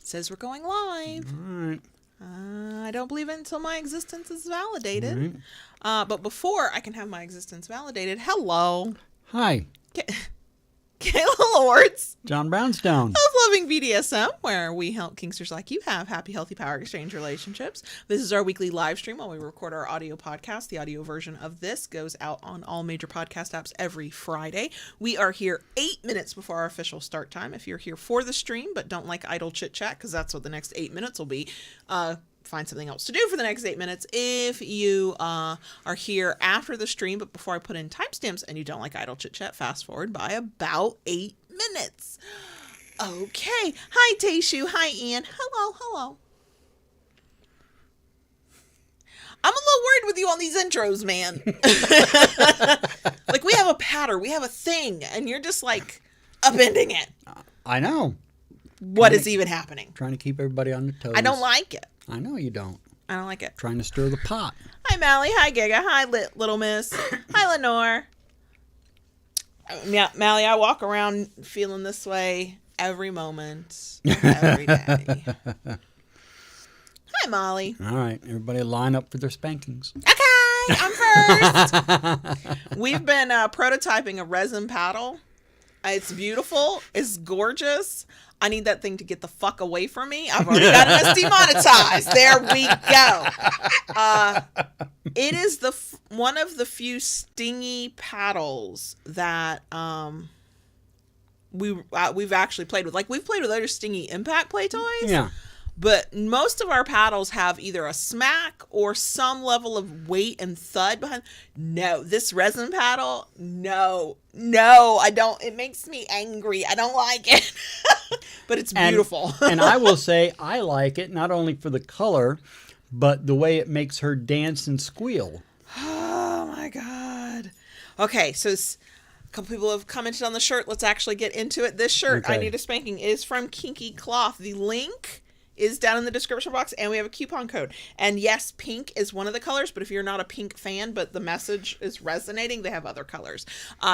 says we're going live. All right. I don't believe it until my existence is validated. Right. But before I can have my existence validated, hello. Hi. Kayla Lords. John Brownstone. Of Loving BDSM, where we help kinksters like you have happy, healthy power exchange relationships. This is our weekly live stream while we record our audio podcast. The audio version of this goes out on all major podcast apps every Friday. We are here 8 minutes before our official start time. If you're here for the stream but don't like idle chit chat, because that's what the next 8 minutes will be, find something else to do for the next 8 minutes. If you are here after the stream, but before I put in timestamps and you don't like idle chit chat, fast forward by about 8 minutes. Okay. Hi, Tayshu. Hi, Ian. Hello. I'm a little worried with you on these intros, man. Like, we have a pattern, we have a thing, and you're just like upending it. I know. What is even happening? Trying to keep everybody on their toes. I don't like it. I know you don't. I don't like it. Trying to stir the pot. Hi, Mally. Hi, Giga. Hi, Little Miss. Hi, Lenore. Yeah, Mally, I walk around feeling this way every moment of every day. Hi, Molly. All right. Everybody line up for their spankings. Okay, I'm first. We've been prototyping a resin paddle. It's beautiful. It's gorgeous. I need that thing to get the fuck away from me. I've already got us demonetized. There we go. It is one of the few stingy paddles that we've actually played with. Like, we've played with other stingy impact play toys. Yeah. But most of our paddles have either a smack or some level of weight and thud behind. No, this resin paddle, no, I don't. It makes me angry. I don't like it. But it's beautiful. And I will say I like it not only for the color, but the way it makes her dance and squeal. Oh, my God. Okay, so a couple people have commented on the shirt. Let's actually get into it. This shirt, Okay. I Need a Spanking, is from Kinky Cloth. The link is down in the description box, and we have a coupon code. And yes, pink is one of the colors, but if you're not a pink fan, but the message is resonating, they have other colors.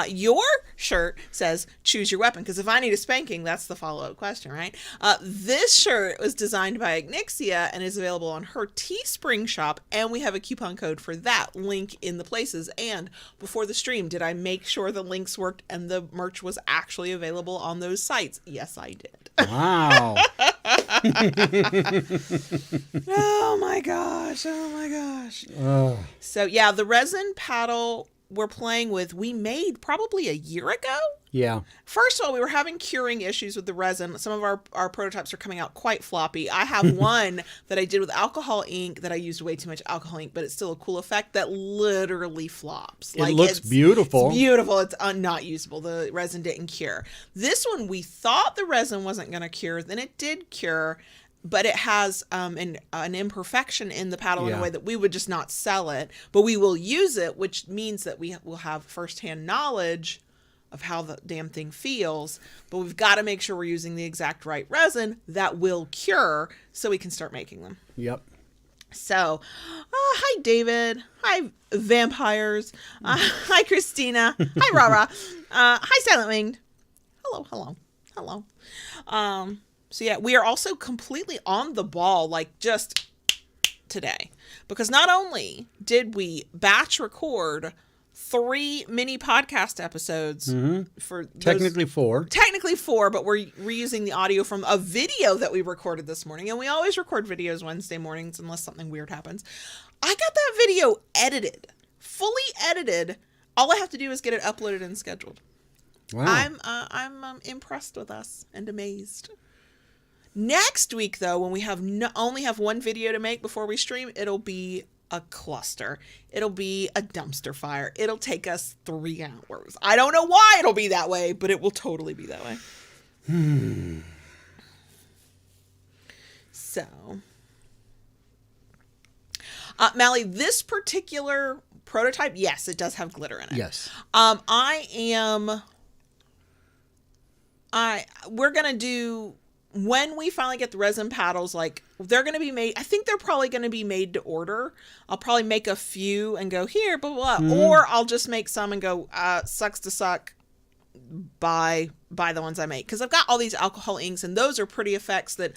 Your shirt says, choose your weapon, because if I need a spanking, that's the follow-up question, right? This shirt was designed by Ignixia and is available on her Teespring shop, and we have a coupon code for that link in the places. And before the stream, did I make sure the links worked and the merch was actually available on those sites? Yes, I did. Wow. Oh my gosh. So yeah, the resin paddle we're playing with, we made probably a year ago. Yeah. First of all, we were having curing issues with the resin. Some of our prototypes are coming out quite floppy. I have one that I did with alcohol ink that I used way too much alcohol ink, but it's still a cool effect that literally flops. It looks beautiful. It's beautiful. It's not usable. The resin didn't cure. This one, we thought the resin wasn't going to cure. Then it did cure, but it has an imperfection in the paddle in a way that we would just not sell it, but we will use it, which means that we will have firsthand knowledge of how the damn thing feels, but we've got to make sure we're using the exact right resin that will cure so we can start making them. Yep. So, hi, David. Hi, vampires. Hi, Christina. Hi, Rara. Hi, Silent Winged. Hello. So yeah, we are also completely on the ball, like just today, because not only did we batch record 3 mini podcast episodes for Technically 4, but we're reusing the audio from a video that we recorded this morning, and we always record videos Wednesday mornings unless something weird happens. I got that video edited, fully edited. All I have to do is get it uploaded and scheduled. Wow. I'm impressed with us and amazed. Next week, though, when we only have one video to make before we stream, it'll be a cluster. It'll be a dumpster fire. It'll take us 3 hours. I don't know why it'll be that way, but it will totally be that way. So, Mally, this particular prototype, yes, it does have glitter in it. Yes. We're going to do, when we finally get the resin paddles, like, they're going to be made, I think they're probably going to be made to order. I'll probably make a few and go here, blah, blah, or I'll just make some and go, sucks to suck, buy the ones I make. Because I've got all these alcohol inks, and those are pretty effects that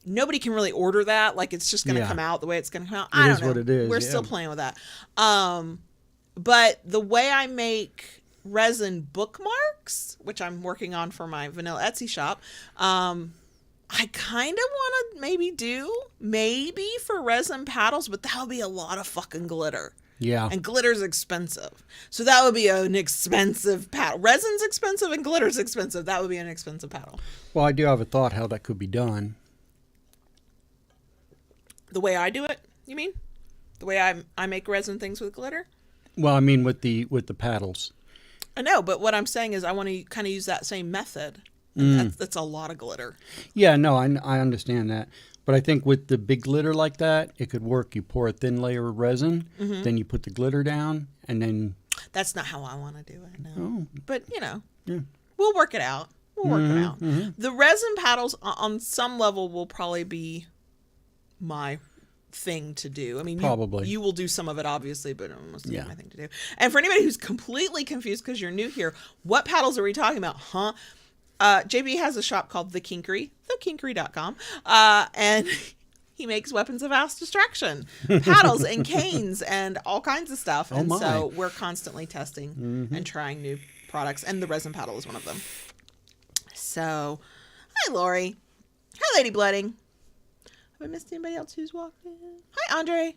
nobody can really order that. Like, it's just going to come out the way it's going to come out. I don't know. What it is. We're still playing with that. But the way I make resin bookmarks, which I'm working on for my vanilla Etsy shop, I kind of want to maybe for resin paddles, but that would be a lot of fucking glitter. Yeah. And glitter's expensive. So that would be an expensive paddle. Resin's expensive and glitter's expensive. That would be an expensive paddle. Well, I do have a thought how that could be done. The way I do it, you mean? The way I make resin things with glitter? Well, I mean with the paddles. I know, but what I'm saying is I want to kind of use that same method. And that's a lot of glitter. Yeah, no, I understand that. But I think with the big glitter like that, it could work. You pour a thin layer of resin, then you put the glitter down, and then... That's not how I want to do it, no. Oh. But, we'll work it out. The resin paddles, on some level, will probably be my thing to do. I mean, probably you will do some of it, obviously, but almost my thing to do. And for anybody who's completely confused because you're new here, what paddles are we talking about, huh? JB has a shop called The Kinkery, thekinkery.com, and he makes weapons of mass destruction, paddles and canes and all kinds of stuff. And so we're constantly testing and trying new products, and the resin paddle is one of them. So, hi, Lori. Hi, Lady Blooding. Have I missed anybody else who's walked in? Hi, Andre.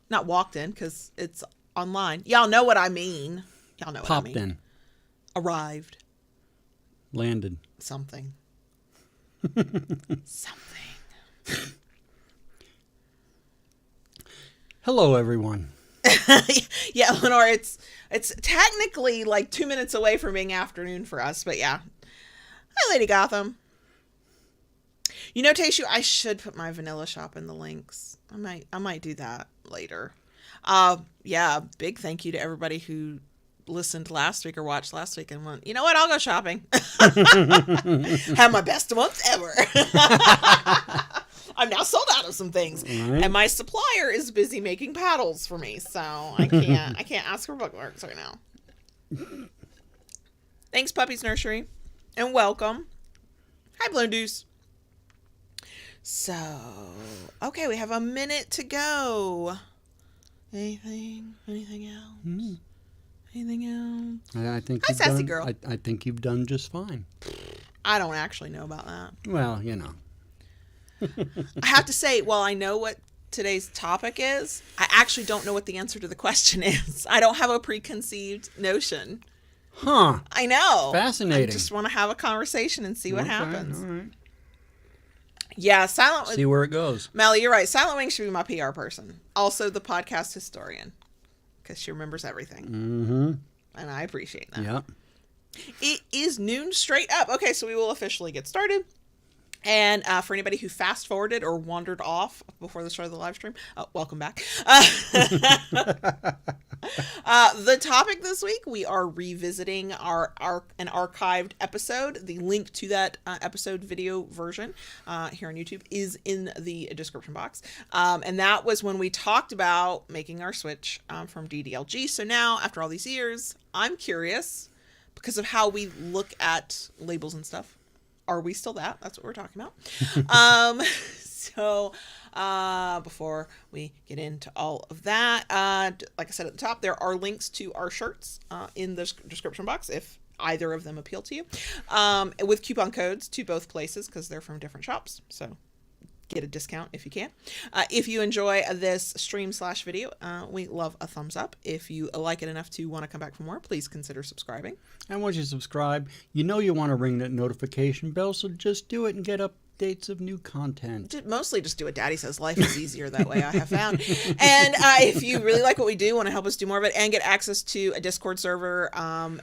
Not walked in, because it's online. Y'all know what I mean. Y'all know what I mean. Popped in. Arrived. Landed. Something. Something. Hello, everyone. Yeah, Lenore, it's technically like 2 minutes away from being afternoon for us, but yeah. Hi, Lady Gotham. You know, Tayshu, I should put my vanilla shop in the links. I might do that later. Yeah, big thank you to everybody who listened last week or watched last week and went, you know what, I'll go shopping. Have my best month ever. I'm now sold out of some things. Right. And my supplier is busy making paddles for me, so I can't ask for bookmarks right now. Thanks, Puppy's Nursery. And welcome. Hi, Blown Deuce. So, okay, we have a minute to go. Anything else? Anything else? I think Hi, Sassy Girl. I think you've done just fine. I don't actually know about that. Well, you know. I have to say, while I know what today's topic is, I actually don't know what the answer to the question is. I don't have a preconceived notion. Huh. I know. Fascinating. I just want to have a conversation and see what happens. All right. Yeah, Silent See where it goes. Melly, you're right. Silent Wing should be my PR person. Also the podcast historian. Because she remembers everything. Mm-hmm. And I appreciate that. Yep. It is noon straight up. Okay, so we will officially get started. And for anybody who fast forwarded or wandered off before the start of the live stream, welcome back. The topic this week, we are revisiting an archived episode. The link to that episode video version here on YouTube is in the description box. And that was when we talked about making our switch from DDLG. So now, after all these years, I'm curious, because of how we look at labels and stuff. Are we still that? That's what we're talking about. So before we get into all of that, like I said at the top, there are links to our shirts in the description box if either of them appeal to you, with coupon codes to both places because they're from different shops. So get a discount if you can. If you enjoy this stream/video, we love a thumbs up. If you like it enough to want to come back for more, please consider subscribing. And once you subscribe, you know you want to ring that notification bell, so just do it and get updates of new content. Mostly just do what Daddy says. Life is easier that way, I have found. And if you really like what we do, want to help us do more of it, and get access to a Discord server,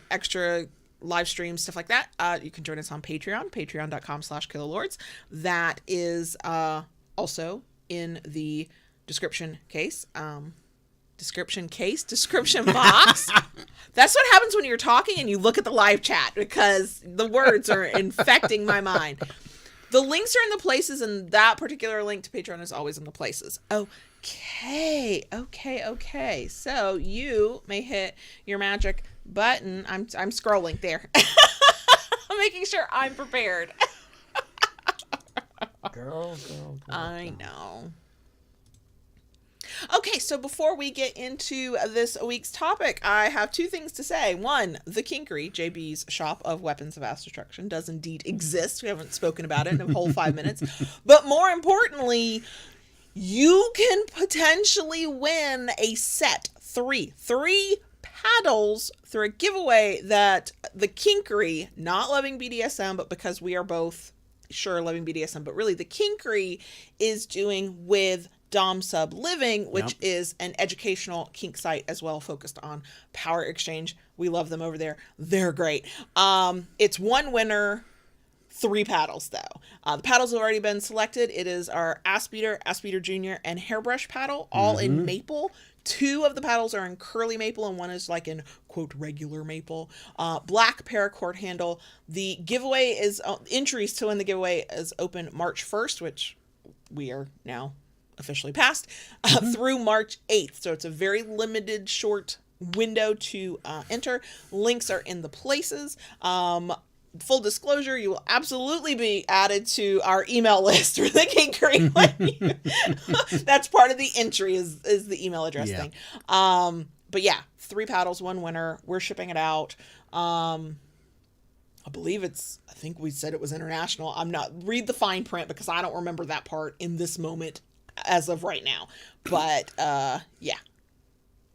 extra live streams, stuff like that, you can join us on patreon.com/kilolords. That is also in the description box. That's what happens when you're talking and you look at the live chat, because the words are infecting my mind. The links are in the places, and that particular link to Patreon is always in the places. Okay. So you may hit your magic button. I'm scrolling there. I'm making sure I'm prepared. Girl. I know. Okay, so before we get into this week's topic, I have two things to say. One, the Kinkery, JB's shop of weapons of mass destruction, does indeed exist. We haven't spoken about it in a whole 5 minutes. But more importantly, you can potentially win a set, three paddles through a giveaway that the Kinkery, not loving BDSM, but because we are both sure loving BDSM, but really the Kinkery is doing with Dom Sub Living, which is an educational kink site as well, focused on power exchange. We love them over there. They're great. It's one winner, 3 paddles though. The paddles have already been selected. It is our Ass Beater Junior, and Hairbrush paddle, all in maple. 2 of the paddles are in curly maple and one is like in quote regular maple. Black paracord handle. The giveaway is entries to win the giveaway is open March 1st, which we are now officially passed, through March 8th. So it's a very limited short window to enter. Links are in the places. Full disclosure, you will absolutely be added to our email list for the Kinkery. That's part of the entry is the email address thing. But yeah, 3 paddles, 1 winner. We're shipping it out. I think we said it was international. Read the fine print because I don't remember that part in this moment as of right now. But yeah,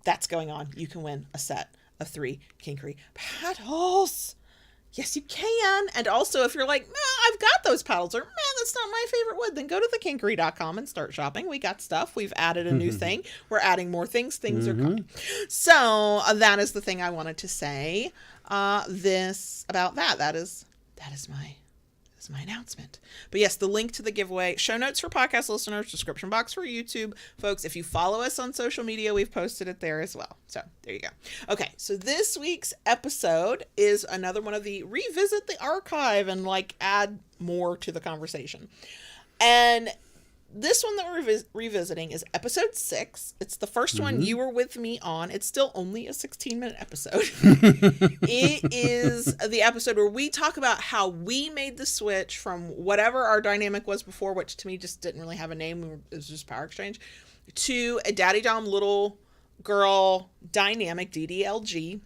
that's going on. You can win a set of 3 Kinkery paddles. Yes, you can. And also, if you're like, I've got those paddles, or that's not my favorite wood, then go to thekinkery.com and start shopping. We got stuff. We've added a new thing. We're adding more things. Things are coming. So that is the thing I wanted to say. About that. That is my announcement. But yes, the link to the giveaway, show notes for podcast listeners, description box for YouTube folks. If you follow us on social media, we've posted it there as well. So there you go. Okay, so this week's episode is another one of the revisit the archive and add more to the conversation. And this one that we're revisiting is episode 6. It's the first one you were with me on. It's still only a 16-minute episode. It is the episode where we talk about how we made the switch from whatever our dynamic was before, which to me just didn't really have a name. It was just power exchange, to a daddy dom little girl dynamic. DDLG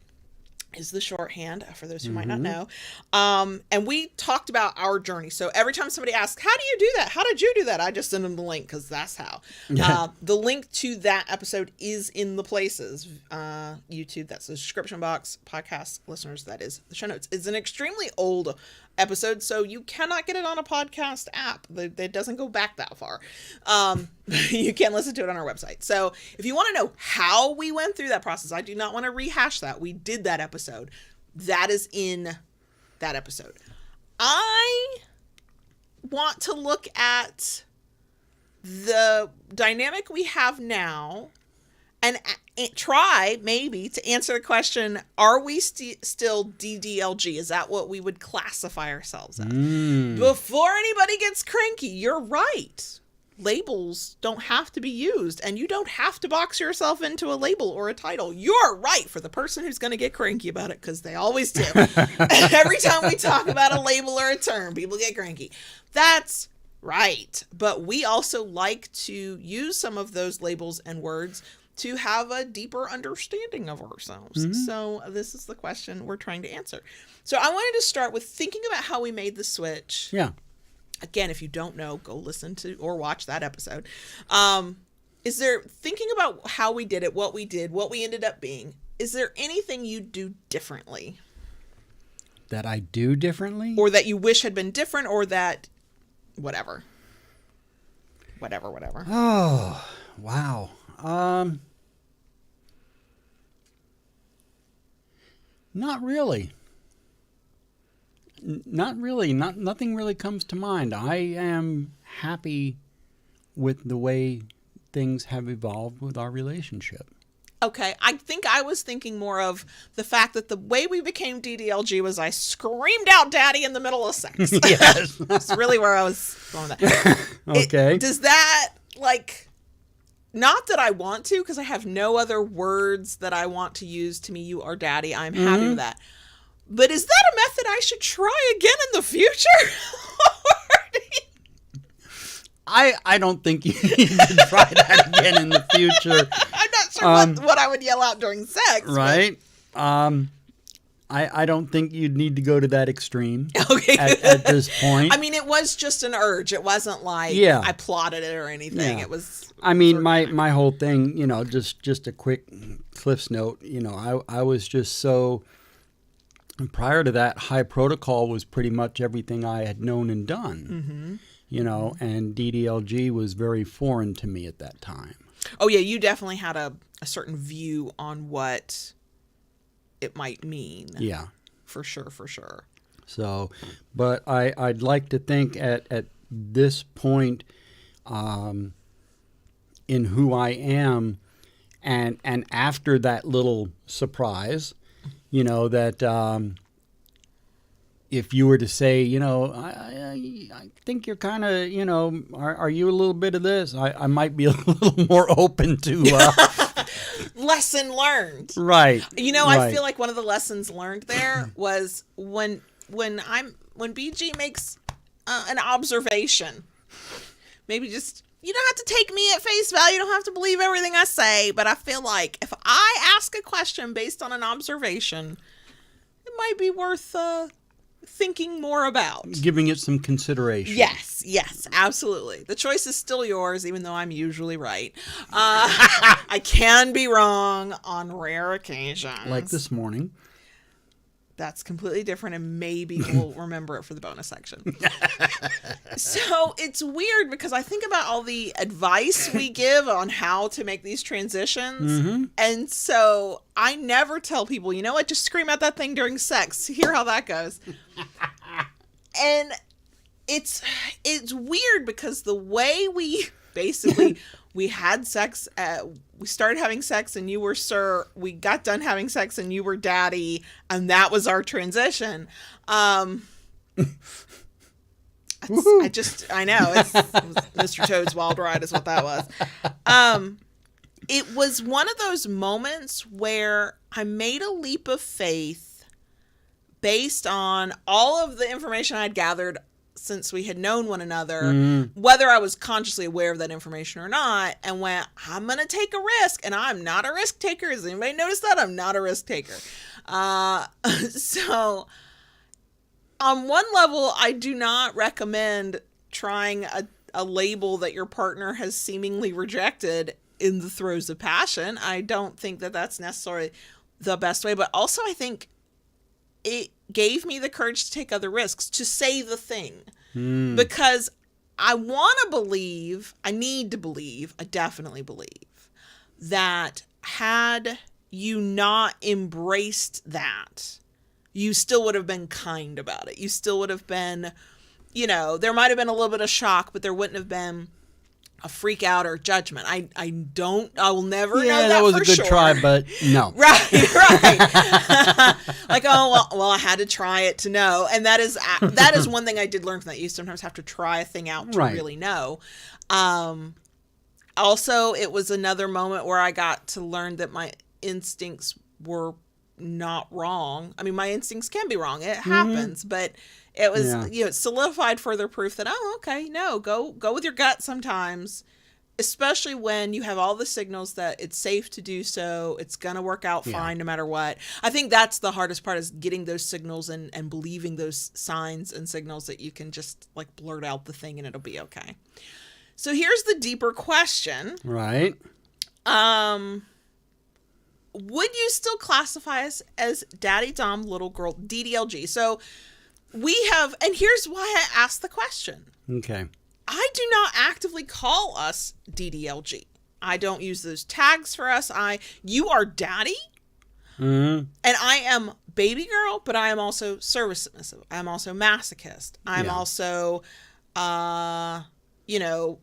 is the shorthand for those who might not know. And we talked about our journey. So every time somebody asks, how do you do that? How did you do that? I just send them the link because that's how. The link to that episode is in the places. YouTube, that's the description box. Podcast listeners, that is the show notes. It's an extremely old episode, so you cannot get it on a podcast app. It doesn't go back that far. You can listen to it on our website. So if you want to know how we went through that process, I do not want to rehash that. We did that episode. That is in that episode. I want to look at the dynamic we have now and try maybe to answer the question, are we still DDLG? Is that what we would classify ourselves as? Before anybody gets cranky, you're right. Labels don't have to be used, and you don't have to box yourself into a label or a title. You're right for the person who's going to get cranky about it, because they always do. Every time we talk about a label or a term, people get cranky. That's right. But we also like to use some of those labels and words to have a deeper understanding of ourselves. So this is the question we're trying to answer. So I wanted to start with thinking about how we made the switch. Yeah. Again, if you don't know, go listen to or watch that episode. Is there, thinking about how we did it, what we did, what we ended up being, is there anything you do differently? That I do differently? Or that you wish had been different, or that whatever. Whatever. Oh, wow. Not really. Not really. Nothing really comes to mind. I am happy with the way things have evolved with our relationship. Okay, I think I was thinking more of the fact that the way we became DDLG was I screamed out daddy in the middle of sex. Yes. That's really where I was going with that. Okay. Does that, not that I want to, because I have no other words that I want to use to me, you are daddy. I'm happy with that. But is that a method I should try again in the future? I don't think you need to try that again in the future. I'm not sure what I would yell out during sex. Right. I don't think you'd need to go to that extreme Okay. at this point. I mean, it was just an urge. It wasn't like I plotted it or anything. Yeah. It was. I mean, my whole thing, just a quick Cliff's note, I was just so, prior to that, high protocol was pretty much everything I had known and done, and DDLG was very foreign to me at that time. Oh, yeah, you definitely had a certain view on what it might mean. Yeah. For sure. So, but I'd like to think at this point in who I am, and after that little surprise, that if you were to say, I think you're kind of, are you a little bit of this? I might be a little more open to lesson learned. Right. I feel like one of the lessons learned there was when BG makes an observation, maybe just, you don't have to take me at face value. You don't have to believe everything I say. But I feel like if I ask a question based on an observation, it might be worth thinking more about. Giving it some consideration. Yes, absolutely. The choice is still yours, even though I'm usually right. I can be wrong on rare occasions. Like this morning. That's completely different, and maybe we'll remember it for the bonus section. So it's weird because I think about all the advice we give on how to make these transitions. And so I never tell people, you know what, just scream at that thing during sex. Hear how that goes. And it's weird because the way we basically... we had sex, we started having sex and you were sir, we got done having sex and you were daddy, and that was our transition. I know, it was Mr. Toad's Wild Ride is what that was. It was one of those moments where I made a leap of faith based on all of the information I'd gathered since we had known one another, whether I was consciously aware of that information or not, and went, I'm going to take a risk, and I'm not a risk taker. Has anybody noticed that? I'm not a risk taker. So on one level, I do not recommend trying a label that your partner has seemingly rejected in the throes of passion. I don't think that that's necessarily the best way, but also I think it gave me the courage to take other risks, to say the thing. Because I definitely believe that had you not embraced that, you still would have been kind about it. You still would have been, there might have been a little bit of shock, but there wouldn't have been a freak out or judgment. I will never know that was for a good sure. Try, but no. Right. Like, well, I had to try it to know. And that is one thing I did learn from that. You sometimes have to try a thing out to really know. Also, it was another moment where I got to learn that my instincts were not wrong. I mean, my instincts can be wrong. It happens, but it was, it solidified further proof that, go with your gut sometimes, especially when you have all the signals that it's safe to do so. It's going to work out fine no matter what. I think that's the hardest part, is getting those signals and believing those signs and signals that you can just like blurt out the thing and it'll be okay. So here's the deeper question. Right. Would you still classify us as Daddy Dom Little Girl DDLG? So we have, and here's why I asked the question. Okay. I do not actively call us DDLG. I don't use those tags for us. You are daddy, and I am baby girl, but I am also service submissive. I am also masochist. I'm also,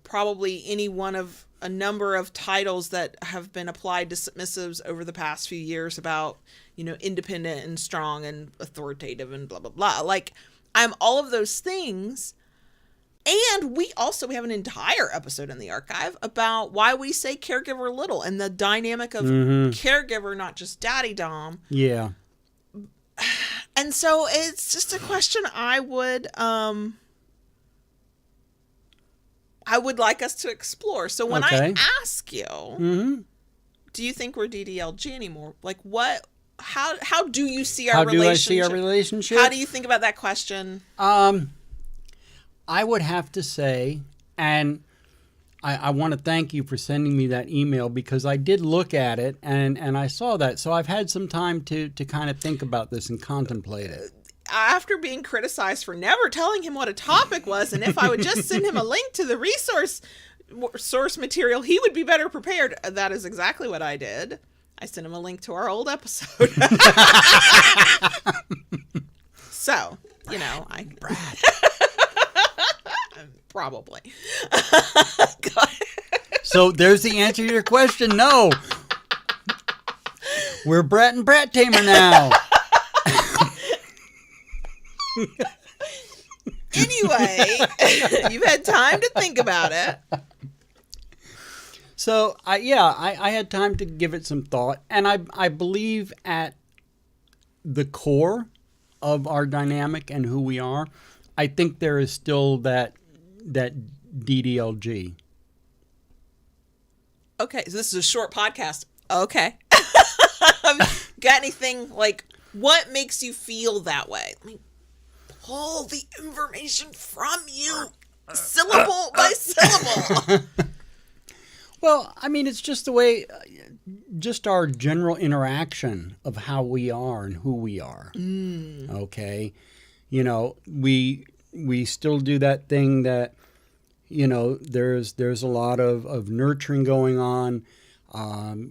probably any one of a number of titles that have been applied to submissives over the past few years about, independent and strong and authoritative and blah, blah, blah. Like, I'm all of those things. And we have an entire episode in the archive about why we say caregiver little and the dynamic of caregiver, not just daddy dom. Yeah. And so it's just a question I would I would like us to explore. So when Okay. I ask you, do you think we're DDLG anymore? Like how do you see our How do relationship? I see our relationship? How do you think about that question? I would have to say, and I want to thank you for sending me that email, because I did look at it and I saw that. So I've had some time to kind of think about this and contemplate it. After being criticized for never telling him what a topic was, and if I would just send him a link to the source material, he would be better prepared. That is exactly what I did. I sent him a link to our old episode. So, Brad. Probably. So there's the answer to your question. No. We're Brat and Brat Tamer now. Anyway, you've had time to think about it. So I had time to give it some thought, and I believe at the core of our dynamic and who we are, I think there is still that DDLG. Okay, so this is a short podcast. Okay. Got anything, like, what makes you feel that way? Let me pull the information from you, syllable by syllable. Well, I mean, it's just the way, just our general interaction of how we are and who we are. Okay. We still do that thing that, there's a lot of nurturing going on.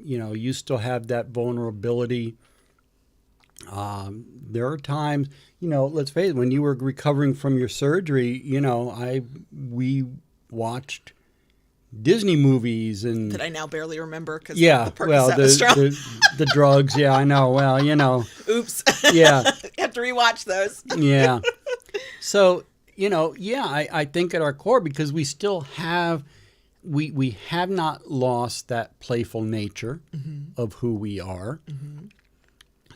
You still have that vulnerability. There are times, let's face it, when you were recovering from your surgery, we watched Disney movies and that I now barely remember because the drugs. Yeah, I know. Well, Oops. Yeah. Have to rewatch those. Yeah. So, I think at our core, because we still have, we have not lost that playful nature of who we are.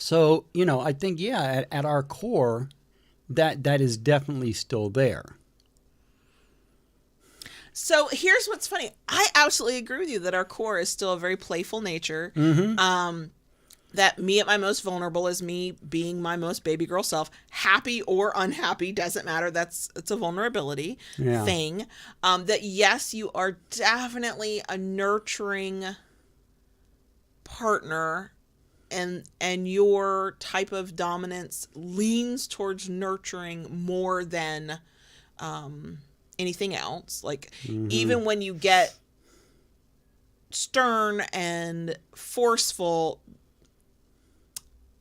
So, I think, at our core, that is definitely still there. So here's what's funny. I absolutely agree with you that our core is still a very playful nature. That me at my most vulnerable is me being my most baby girl self. Happy or unhappy, doesn't matter. It's a vulnerability thing. That yes, you are definitely a nurturing partner, and your type of dominance leans towards nurturing more than anything else. Like even when you get stern and forceful,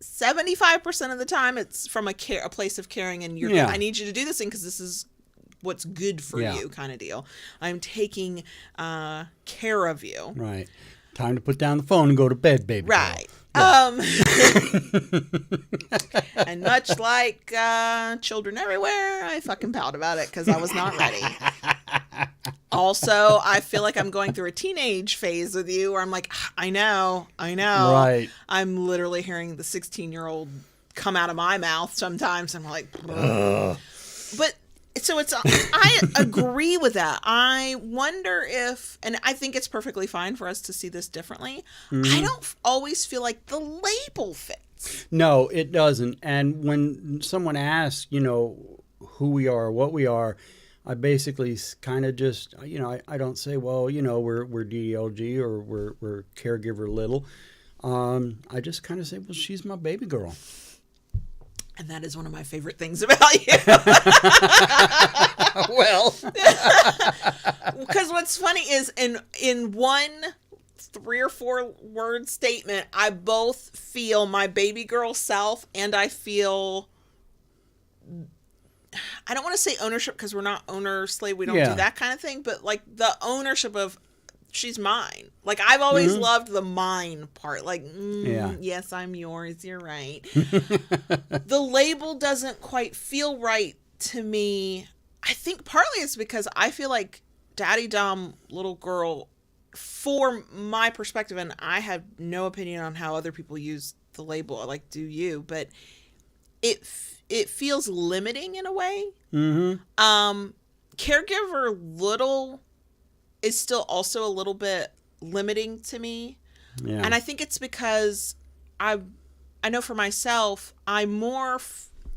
75% of the time it's from a place of caring, and I need you to do this thing because this is what's good for you, kind of deal. I'm taking care of you. Right. Time to put down the phone and go to bed, baby. Right. Yeah. And much like children everywhere, I fucking pout about it because I was not ready. Also, I feel like I'm going through a teenage phase with you where I'm like, I know. Right. I'm literally hearing the 16-year-old come out of my mouth sometimes. I'm like, ugh. But so I agree with that. I wonder if, and I think it's perfectly fine for us to see this differently. I don't always feel like the label fits. No, it doesn't. And when someone asks, who we are, what we are, I basically kind of just, I don't say, well, we're DDLG or we're caregiver little. I just kind of say, well, she's my baby girl. And that is one of my favorite things about you. Well, because what's funny is in one 3 or 4 word statement, I both feel my baby girl self, and I feel, I don't want to say ownership because we're not owner slave. We don't do that kind of thing. But like the ownership of she's mine. Like I've always loved the mine part. Like, yes, I'm yours. You're right. The label doesn't quite feel right to me. I think partly it's because I feel like daddy dom little girl, for my perspective, and I have no opinion on how other people use the label. Like, do you? But it feels limiting in a way. Caregiver little is still also a little bit limiting to me. Yeah. And I think it's because I know for myself, I more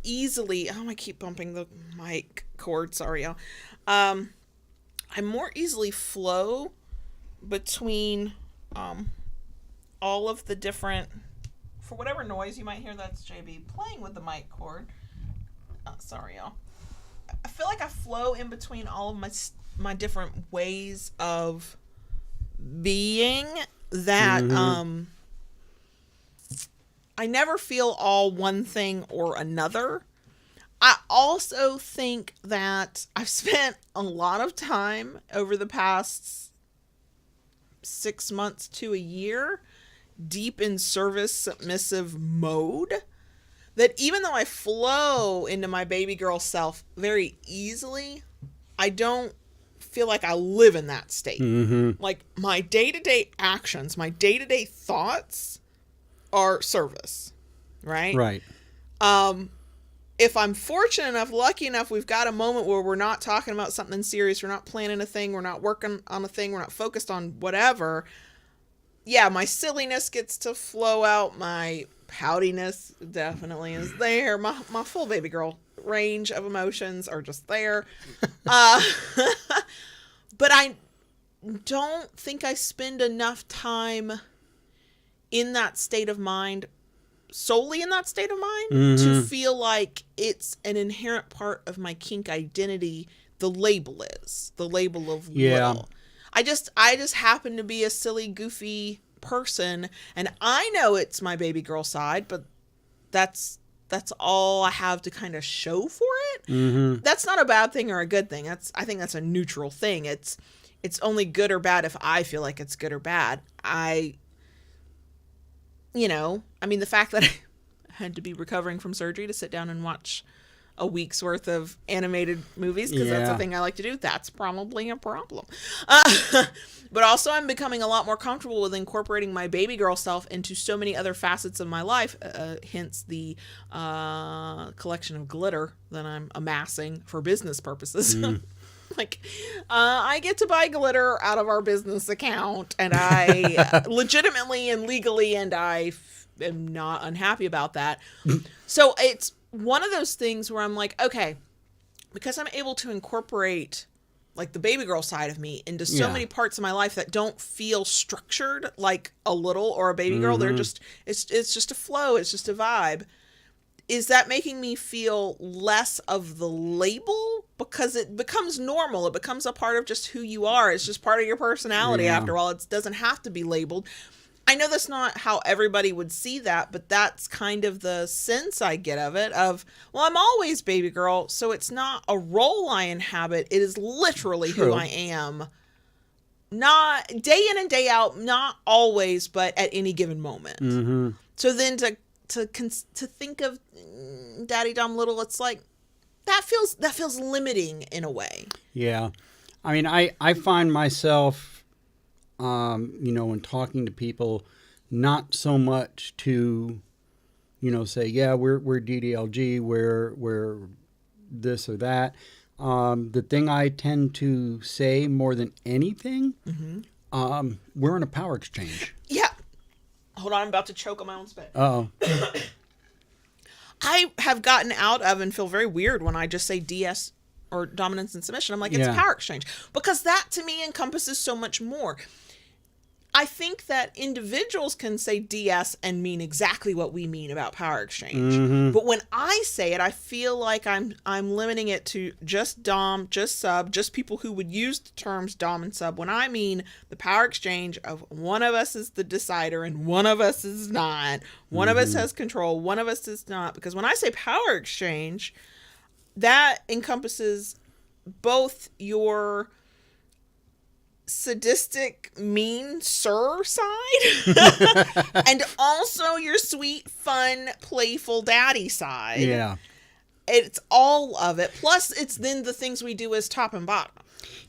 easily, I keep bumping the mic cord, sorry y'all. I more easily flow between all of the different, for whatever noise you might hear, that's JB playing with the mic cord. Sorry y'all. I feel like I flow in between all of my different ways of being that I never feel all one thing or another. I also think that I've spent a lot of time over the past 6 months to a year deep in service submissive mode, that even though I flow into my baby girl self very easily, I don't feel like I live in that state. Like my day-to-day actions, my day-to-day thoughts are service, right? Right. If I'm fortunate enough, lucky enough, we've got a moment where we're not talking about something serious, we're not planning a thing, we're not working on a thing, we're not focused on whatever. Yeah, my silliness gets to flow out, my poutiness definitely is there, my full baby girl range of emotions are just there. But I don't think I spend enough time in that state of mind, solely in that state of mind, to feel like it's an inherent part of my kink identity. The label of little. I just happen to be a silly, goofy person, and I know it's my baby girl side, but that's all I have to kind of show for it. That's not a bad thing or a good thing. I think that's a neutral thing. It's only good or bad if I feel like it's good or bad. The fact that I had to be recovering from surgery to sit down and watch a week's worth of animated movies, because that's the thing I like to do, that's probably a problem. But also I'm becoming a lot more comfortable with incorporating my baby girl self into so many other facets of my life, hence the collection of glitter that I'm amassing for business purposes. I get to buy glitter out of our business account, and I legitimately and legally, and I am not unhappy about that. So it's one of those things where I'm like, okay, because I'm able to incorporate like the baby girl side of me into so many parts of my life that don't feel structured like a little or a baby girl. They're just, it's just a flow. It's just a vibe. Is that making me feel less of the label? Because it becomes normal. It becomes a part of just who you are. It's just part of your personality after all. It doesn't have to be labeled. I know that's not how everybody would see that, but that's kind of the sense I get of it, of, well, I'm always baby girl, so it's not a role I inhabit. It is literally who I am. Not day in and day out, not always, but at any given moment. So then to think of Daddy Dom Little, it's like that feels limiting in a way. Yeah. I mean, I find myself when talking to people, not so much to, say, yeah, we're DDLG, we're this or that. The thing I tend to say more than anything, we're in a power exchange. Yeah. Hold on, I'm about to choke on my own spit. Uh-oh. I have gotten out of and feel very weird when I just say DS or dominance and submission. I'm like, it's power exchange. Because that to me encompasses so much more. I think that individuals can say DS and mean exactly what we mean about power exchange. But when I say it, I feel like I'm limiting it to just dom, just sub, just people who would use the terms dom and sub, when I mean the power exchange of one of us is the decider and one of us is not. One of us has control, one of us does not. Because when I say power exchange, that encompasses both your sadistic, mean sir side and also your sweet, fun, playful daddy side. Yeah. It's all of it. Plus, it's then the things we do as top and bottom.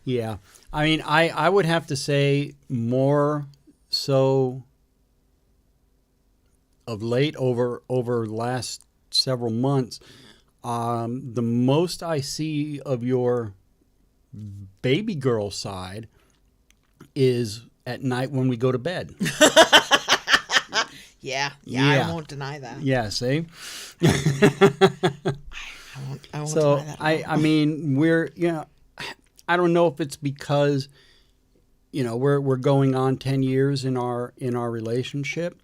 Yeah. I mean, I would have to say more so of late over last several months, the most I see of your baby girl side is at night when we go to bed. Yeah, I won't deny that. Yeah, see? I won't So deny that. I mean, I don't know if it's because, we're going on 10 years in our relationship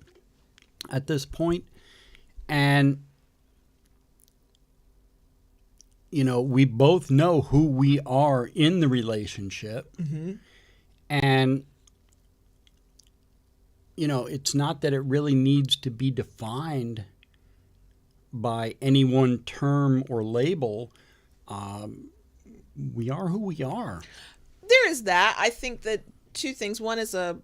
at this point, and we both know who we are in the relationship, and it's not that it really needs to be defined by any one term or label. We are who we are. There is that. I think that two things. One is a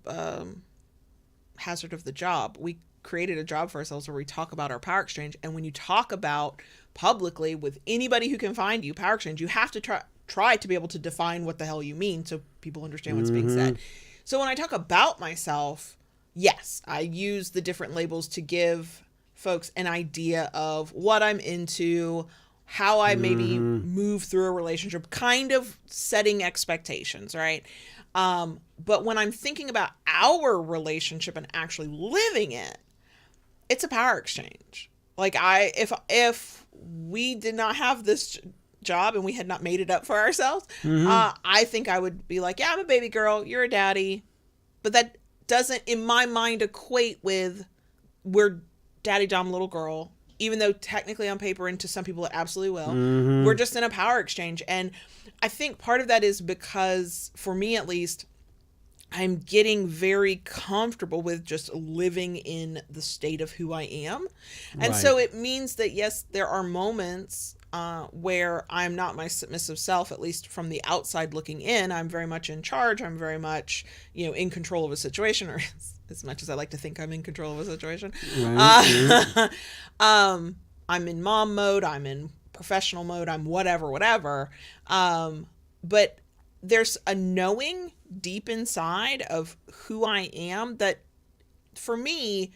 hazard of the job. We created a job for ourselves where we talk about our power exchange. And when you talk about publicly with anybody who can find you power exchange, you have to try to be able to define what the hell you mean so people understand what's being said. So when I talk about myself, yes, I use the different labels to give folks an idea of what I'm into, how I maybe move through a relationship, kind of setting expectations, right? But when I'm thinking about our relationship and actually living it, it's a power exchange. Like if we did not have this job and we had not made it up for ourselves, I think I would be like, yeah, I'm a baby girl, you're a daddy. But that doesn't, in my mind, equate with we're daddy dom little girl, even though technically on paper and to some people it absolutely will. We're just in a power exchange. And I think part of that is because, for me at least, I'm getting very comfortable with just living in the state of who I am. And so it means that, yes, there are moments where I'm not my submissive self, at least from the outside looking in. I'm very much in charge. I'm very much, in control of a situation, or as much as I like to think I'm in control of a situation. I'm in mom mode. I'm in professional mode. I'm whatever. But there's a knowing deep inside of who I am that, for me,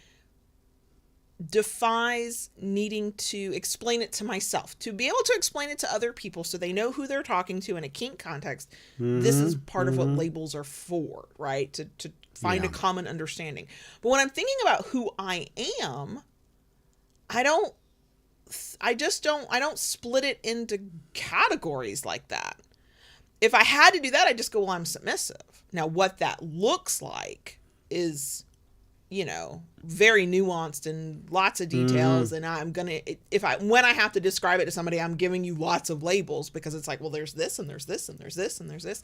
defies needing to explain it to myself. To be able to explain it to other people so they know who they're talking to in a kink context, this is part of what labels are for, right? To find a common understanding. But when I'm thinking about who I am, I don't split it into categories like that. If I had to do that, I'd just go, well, I'm submissive. Now, what that looks like is, very nuanced and lots of details. And I'm going to, when I have to describe it to somebody, I'm giving you lots of labels, because it's like, well, there's this and there's this and there's this and there's this.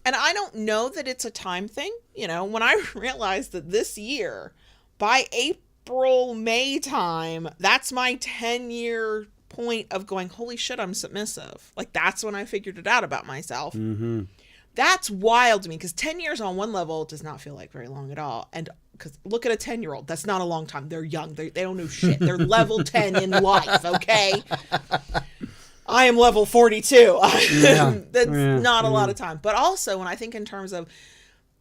And I don't know that it's a time thing. When I realized that this year, by April, May time, that's my 10-year point of going, holy shit, I'm submissive. Like, that's when I figured it out about myself. That's wild to me, because 10 years on one level does not feel like very long at all. And because look at a 10-year-old, that's not a long time. They're young. They don't know shit. They're level 10 in life. Okay. I am level 42. That's not a lot of time. But also, when I think in terms of,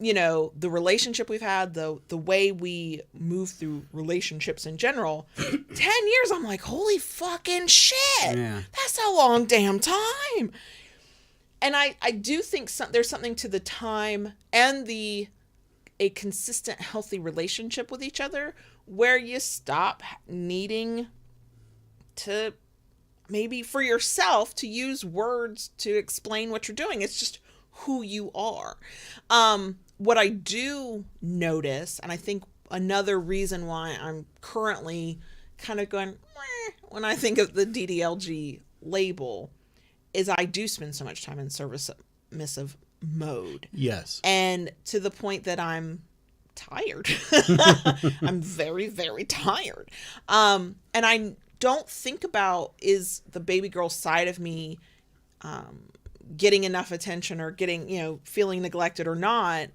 the relationship we've had, the way we move through relationships in general, 10 years, I'm like, holy fucking shit. Yeah. That's a long damn time. And I do think there's something to the time and a consistent, healthy relationship with each other where you stop needing to, maybe for yourself, to use words to explain what you're doing. It's just who you are. What I do notice, and I think another reason why I'm currently kind of going, when I think of the DDLG label, is I do spend so much time in service submissive mode. Yes. And to the point that I'm tired. I'm very, very tired. And I don't think about, is the baby girl side of me getting enough attention or getting, feeling neglected or not,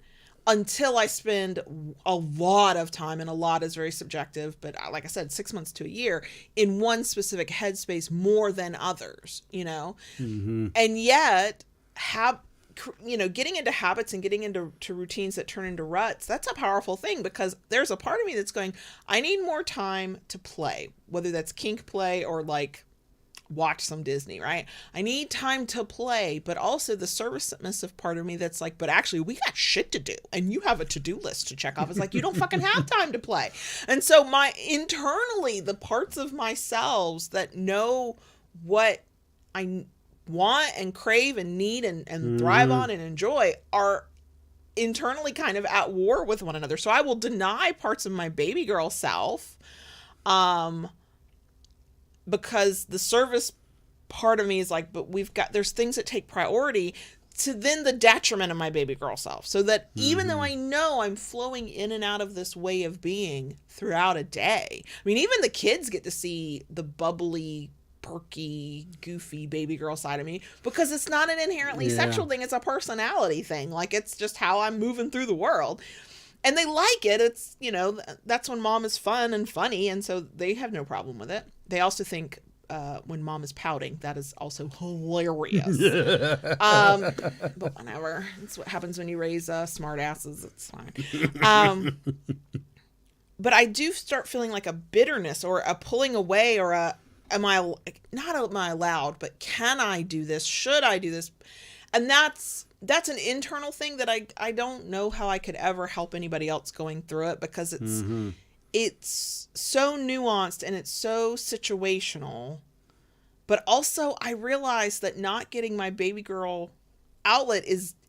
until I spend a lot of time, and a lot is very subjective, but like I said, 6 months to a year in one specific headspace more than others, and yet getting into habits and getting into routines that turn into ruts, that's a powerful thing, because there's a part of me that's going, I need more time to play, whether that's kink play or like watch some Disney, right? I need time to play, but also the service submissive part of me that's like, but actually we got shit to do and you have a to-do list to check off. It's like, you don't fucking have time to play. And so internally, the parts of myself that know what I want and crave and need and thrive on and enjoy are internally kind of at war with one another. So I will deny parts of my baby girl self, because the service part of me is like, but there's things that take priority to then the detriment of my baby girl self. So that even though I know I'm flowing in and out of this way of being throughout a day, I mean, even the kids get to see the bubbly, perky, goofy baby girl side of me, because it's not an inherently sexual thing. It's a personality thing. Like, it's just how I'm moving through the world. And they like it. It's, that's when mom is fun and funny. And so they have no problem with it. They also think when mom is pouting, that is also hilarious. But whatever. It's what happens when you raise smart asses. It's fine. But I do start feeling like a bitterness or a pulling away or am I allowed, but can I do this? Should I do this? And that's an internal thing that I don't know how I could ever help anybody else going through it, because it's so nuanced and it's so situational. But also I realize that not getting my baby girl outlet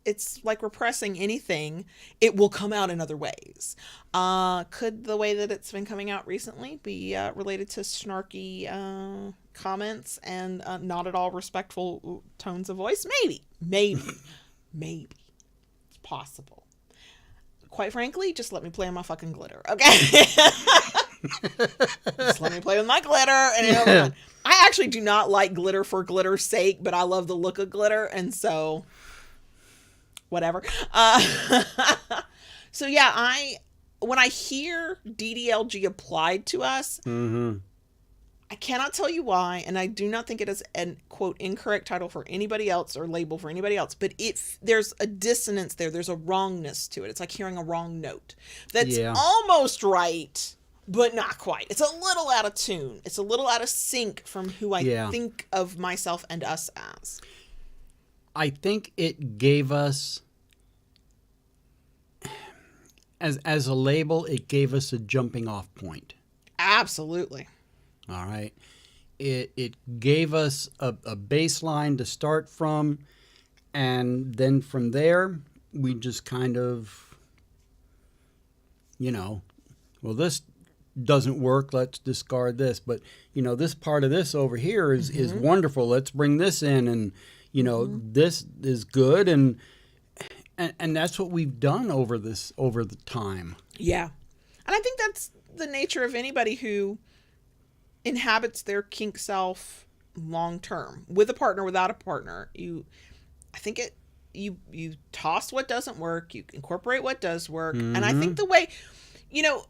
it's like repressing anything. It will come out in other ways. Could the way that it's been coming out recently be related to snarky comments and not at all respectful tones of voice? Maybe. It's possible. Quite frankly, just let me play on my fucking glitter, okay? Just let me play with my glitter and I actually do not like glitter for glitter's sake, but I love the look of glitter, and so whatever. So yeah, when I hear DDLG applied to us, I cannot tell you why, and I do not think it is an quote incorrect title for anybody else or label for anybody else, but there's a dissonance there. There's a wrongness to it. It's like hearing a wrong note. That's almost right, but not quite. It's a little out of tune. It's a little out of sync from who I think of myself and us as. I think it gave us, as a label, it gave us a jumping off point. Absolutely. All right. It gave us a baseline to start from, and then from there, we just kind of, well, this doesn't work, let's discard this. But, this part of this over here is wonderful. Let's bring this in, and, this is good. And that's what we've done over the time. Yeah. And I think that's the nature of anybody who inhabits their kink self long term, with a partner, without a partner. You toss what doesn't work, you incorporate what does work. And I think the way,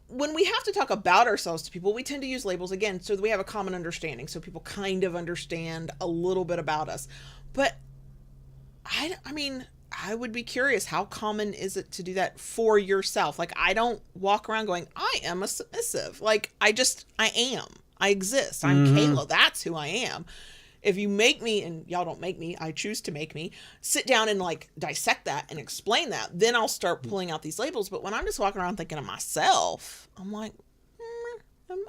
when we have to talk about ourselves to people, we tend to use labels again so that we have a common understanding, so people kind of understand a little bit about us. But I mean, I would be curious, how common is it to do that for yourself? Like, I don't walk around going, I am a submissive. Like, I am. I exist. I'm Kayla. That's who I am. If you make me, and y'all don't make me, I choose to make me, sit down and like dissect that and explain that, then I'll start pulling out these labels. But when I'm just walking around thinking of myself, I'm like,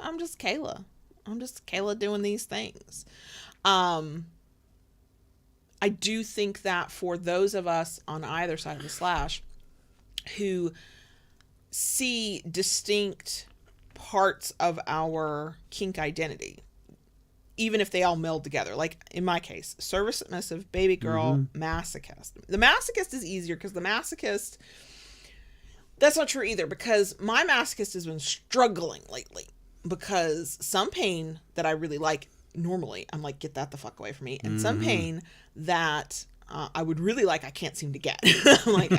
I'm just Kayla. I'm just Kayla doing these things. I do think that for those of us on either side of the slash who see distinct parts of our kink identity, even if they all meld together, like in my case, service submissive, baby girl, masochist. The masochist is easier because the masochist, that's not true either, because my masochist has been struggling lately, because some pain that I really like, normally I'm like, get that the fuck away from me. And some pain that I would really like, I can't seem to get. I'm like,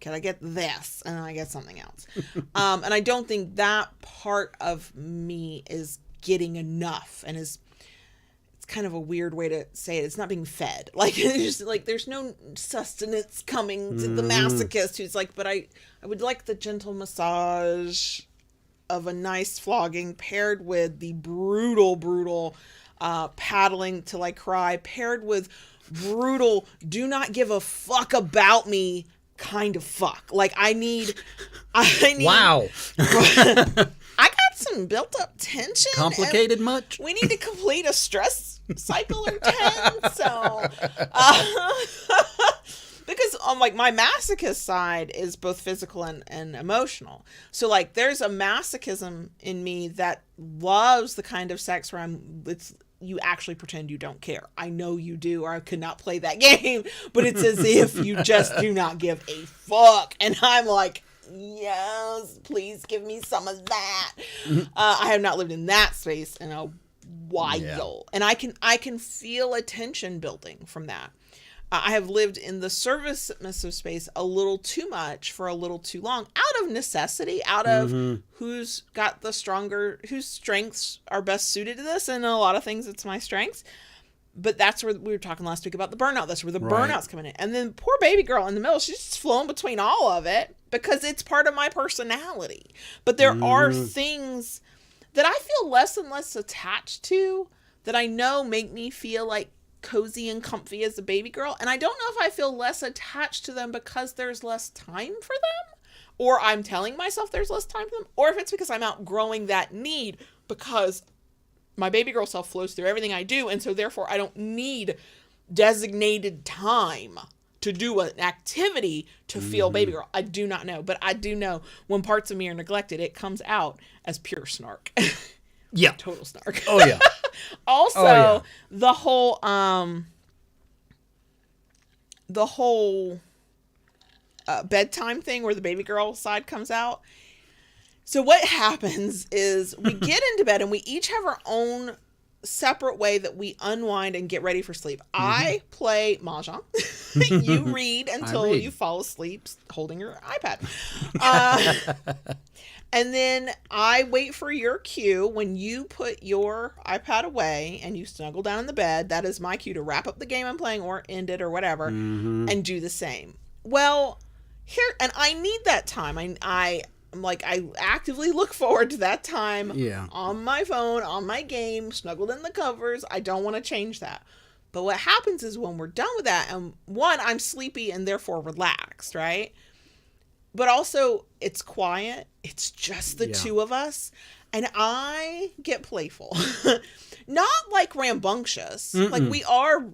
can I get this? And then I get something else. And I don't think that part of me is getting enough, and it's kind of a weird way to say it. It's not being fed. Like, it's just like, there's no sustenance coming to the masochist who's like, but I would like the gentle massage of a nice flogging paired with the brutal paddling till I cry, paired with brutal, do not give a fuck about me kind of fuck. Like I need Wow. I got some built up tension. Complicated much? We need to complete a stress cycle or 10. So, because like my masochist side is both physical and emotional. So like there's a masochism in me that loves the kind of sex where you actually pretend you don't care. I know you do, or I could not play that game, but it's as if you just do not give a fuck. And I'm like, yes, please give me some of that. I have not lived in that space in a while. Yeah. And I can feel a tension building from that. I have lived in the service submissive space a little too much for a little too long, out of necessity, out of who's got the stronger, whose strengths are best suited to this. And a lot of things, it's my strengths. But that's where we were talking last week about the burnout. That's where the burnout's coming in. And then poor baby girl in the middle, she's just flown between all of it because it's part of my personality. But there are things that I feel less and less attached to that I know make me feel like cozy and comfy as a baby girl. And I don't know if I feel less attached to them because there's less time for them, or I'm telling myself there's less time for them, or if it's because I'm outgrowing that need because my baby girl self flows through everything I do. And so therefore I don't need designated time to do an activity to feel baby girl. I do not know, but I do know when parts of me are neglected, it comes out as pure snark. Yeah. Total snark. Oh yeah. Also, the whole bedtime thing where the baby girl side comes out. So what happens is we get into bed and we each have our own separate way that we unwind and get ready for sleep. I play mahjong. You read until you fall asleep holding your iPad. And then I wait for your cue. When you put your iPad away and you snuggle down in the bed, that is my cue to wrap up the game I'm playing or end it or whatever and do the same. Well, and I need that time. I actively look forward to that time on my phone, on my game, snuggled in the covers. I don't want to change that. But what happens is when we're done with that, and one, I'm sleepy and therefore relaxed, right? But also it's quiet. It's just the two of us. And I get playful. Not like rambunctious. Like we are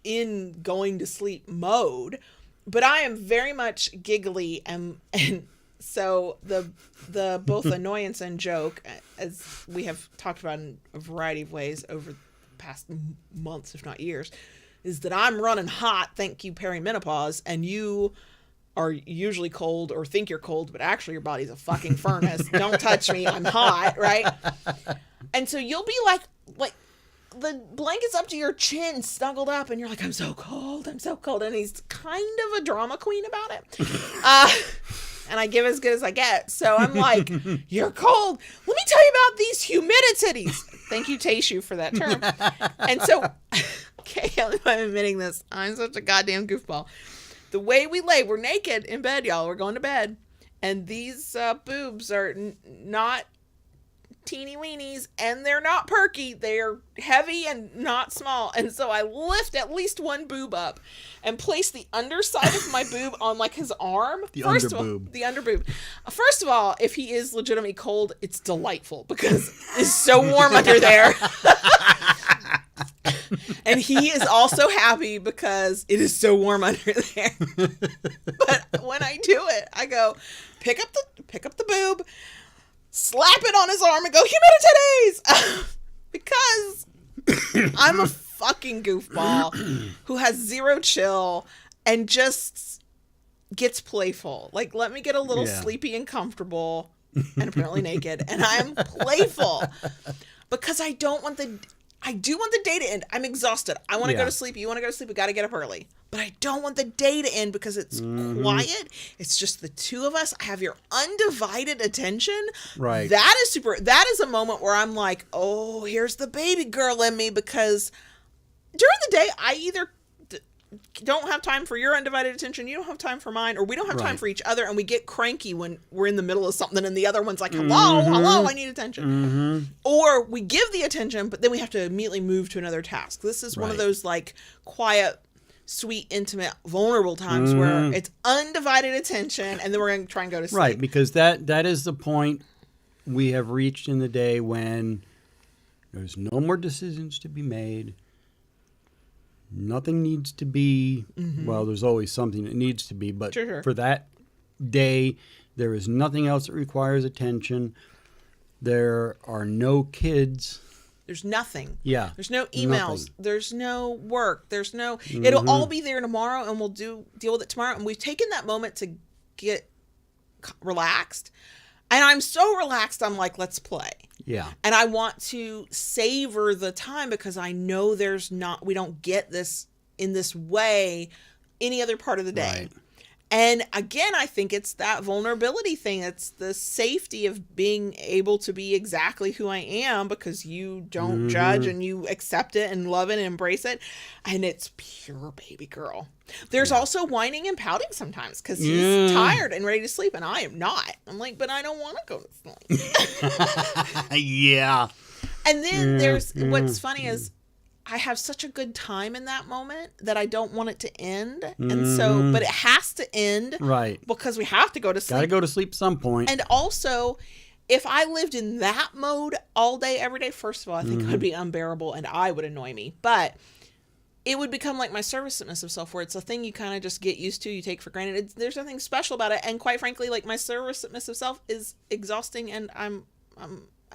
in going to sleep mode, but I am very much giggly and so the both annoyance and joke, as we have talked about in a variety of ways over the past months, if not years, is that I'm running hot, thank you perimenopause, and you are usually cold or think you're cold, but actually your body's a fucking furnace. Don't touch me, I'm hot, right? And so you'll be like the blanket's up to your chin, snuggled up, and you're like, I'm so cold. And he's kind of a drama queen about it. And I give as good as I get. So I'm like, you're cold. Let me tell you about these humidities. Thank you, Taishu, for that term. And so, okay, I'm admitting this. I'm such a goddamn goofball. The way we lay, we're naked in bed, y'all. We're going to bed. And these boobs are not teeny weenies, and they're not perky. They're heavy and not small. And so I lift at least one boob up and place the underside of my boob on like his arm. The underboob. First of all, if he is legitimately cold, it's delightful because it's so warm under there. And he is also happy because it is so warm under there. But when I do it, I go pick up the boob, slap it on his arm and go, humidity! Because I'm a fucking goofball who has zero chill and just gets playful. Like, let me get a little sleepy and comfortable and apparently naked. And I'm playful because I do want the day to end. I'm exhausted. I want to go to sleep. You want to go to sleep. We got to get up early. But I don't want the day to end because it's quiet. It's just the two of us. I have your undivided attention. Right. That is a moment where I'm like, oh, here's the baby girl in me, because during the day, I either don't have time for your undivided attention, you don't have time for mine, or we don't have time Right. for each other, and we get cranky when we're in the middle of something and the other one's like, hello, I need attention. Or we give the attention, but then we have to immediately move to another task. This is one of Right. those like quiet, sweet, intimate, vulnerable times where it's undivided attention, and then we're going to try and go to sleep. Right, because that is the point we have reached in the day when there's no more decisions to be made. Nothing needs to be, well, there's always something that needs to be, but Sure. for that day, there is nothing else that requires attention. There are no kids. There's nothing. Yeah. There's no emails. Nothing. There's no work. There's no. It'll all be there tomorrow, and we'll deal with it tomorrow. And we've taken that moment to get relaxed, and I'm so relaxed. I'm like, let's play. Yeah. And I want to savor the time because I know we don't get this in this way any other part of the day. Right. And again, I think it's that vulnerability thing. It's the safety of being able to be exactly who I am because you don't judge and you accept it and love it and embrace it. And it's pure baby girl. There's also whining and pouting sometimes because he's tired and ready to sleep and I am not. I'm like, but I don't want to go to sleep. Yeah. And then there's what's funny is I have such a good time in that moment that I don't want it to end. And so, but it has to end. Right. Because we have to go to sleep. Got to go to sleep some point. And also, if I lived in that mode all day, every day, first of all, I think it would be unbearable and I would annoy me. But it would become like my service submissive self, where it's a thing you kind of just get used to, you take for granted. There's nothing special about it. And quite frankly, like my service submissive self is exhausting and I'm